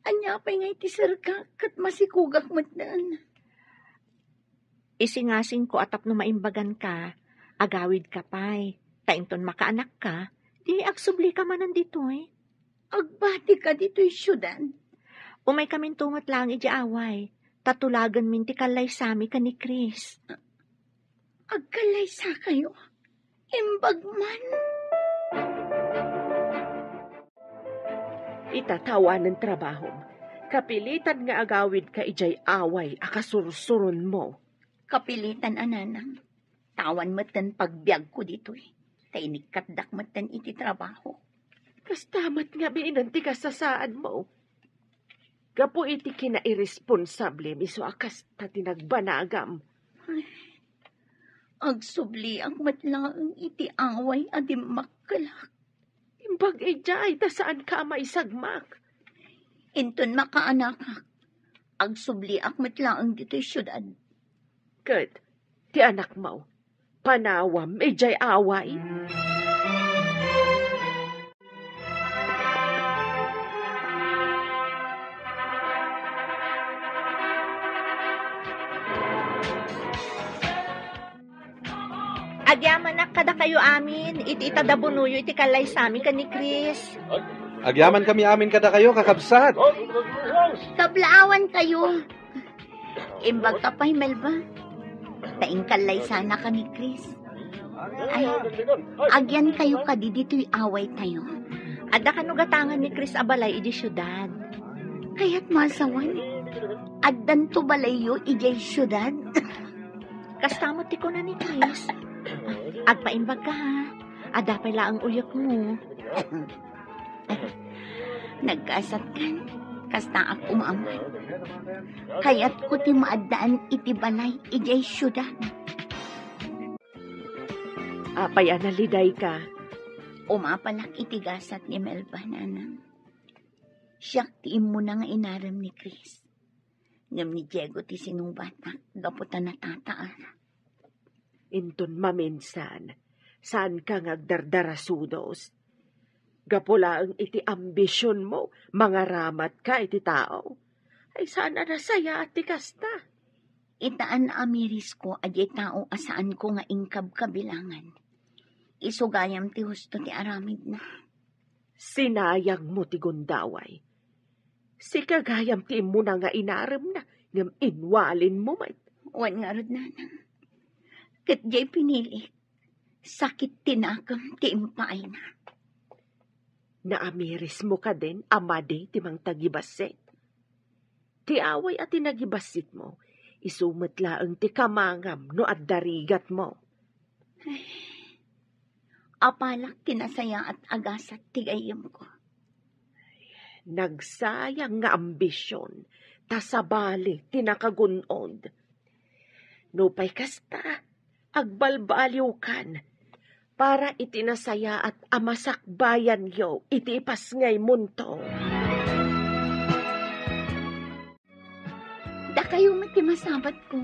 Anya pa'y nga iti sarka kat masikugak matdan. Isingasing ko atap no maimbagan ka, agawid ka pa'y, tainton makaanak ka, di agsubli ka man nandito eh. Agbati ka dito'y syudan. Umay kamin tungot lang iti away, tatulagan min ti kalay sami ka ni Chris. Agkalay sa kayo, imbag man. Itatawa ng trabaho. Kapilitan nga agawid ka ijay away akasursurun mo. Kapilitan ananang. Tawan matan pagbiag ko dito eh. Tainik katdak matan iti trabaho. Kastamat nga binanti ka sa saan mo. Gapo iti kinairresponsable miso akas ta tinagbanagam. Agsubli ang matlaang iti away adim makkalak. Imbag ijay, ta saan ka maisagmak? Inton makaanakak, agsubli ak matlaang dito'y syudad. Kat, ti anak mo, Panawam, ijay away. Agyaman na kada kayo amin, iti itadabunuyo, iti kalay sa amin ka ni Chris. Agyaman kami amin kada kayo, kakabsat. Kablaawan kayo. Imbag ka pa, Melba. Taing kalay sana ka ni Chris. Ay, agyan kayo kadi dito'y away tayo. Adda kanugatangan ni Chris abalay iti syudad. Kaya't masawan. Addan to balayo ijay syudad. Kastamot ti ko na ni Chris. Agpaimbag ka ha. Adda pala ang uyak mo. Nagkasat kan. Kasta ako maaman. Kaya't ko ti maadaan iti balay ijay syudad. Apay analiday ka. Umapalak itigasat ni Melba, nanang. Siyak tiim mo na nga inaram ni Chris. Ngam ni Diego ti sinong batak, gaputan na tataara. Inton maminsan, saan ka ngagdardarasudos? Gapula ang iti ambisyon mo, mga ramat ka iti tao. Ay sana nasaya at tikasta. Itaan na amiris ko, adyay tao asaan ko nga ingkab kabilangan. Isugayam ti husto ti aramid na. Sinayang mo ti gundaway. Si kagayam ti mo na nga inaram na, ngam inwalin mo may. Wan nga rod nanang. Kat jay pinili, sakit tinakam ti impaay na. Naamiris mo ka din, amade ti mang tagibasit. Ti away at tinagibasit mo, isumatlaang ti kamangam no at darigat mo. Apalak tinasaya at agasat tigayam ko. Nagsayang nga ambisyon, tasabali tinakagunod. Nupay kasta, agbalbaliw kan, para itinasaya at amasakbayan yo, itipas ngay munto. Da kayo matimasabat ko,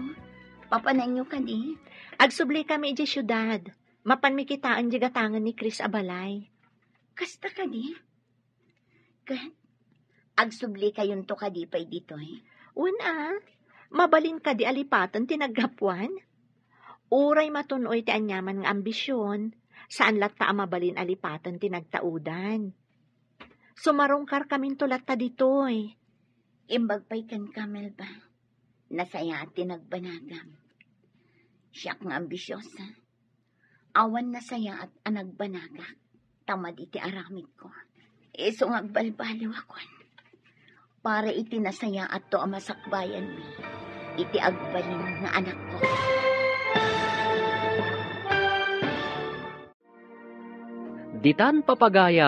papanay nyo ka di. Agsubli kami iti syudad. Mapanmikitaan di gatangan ni Chris abalay. Kasta ka di. Kat, agsubli kayon to ka di pa'y dito eh. Una, mabalin ka di alipatan tinaggapuan. Uray matunoy ti anyaman nga ambisyon, saan latta mabalin alipatan tinagtaudan. Sumarongkar kamin to latta ditoy. Imbag pa'y kan kamel ba? Nasaya at tinagbanagam. Siyak nga ambisyosa. Awan na saya at anagbanagak. Tamad iti aramid ko. Iso nga agbalbaliw ako. Para iti nasaya at to amasakbayan mi. Iti agbalin nga anak ko. Ditan papagaya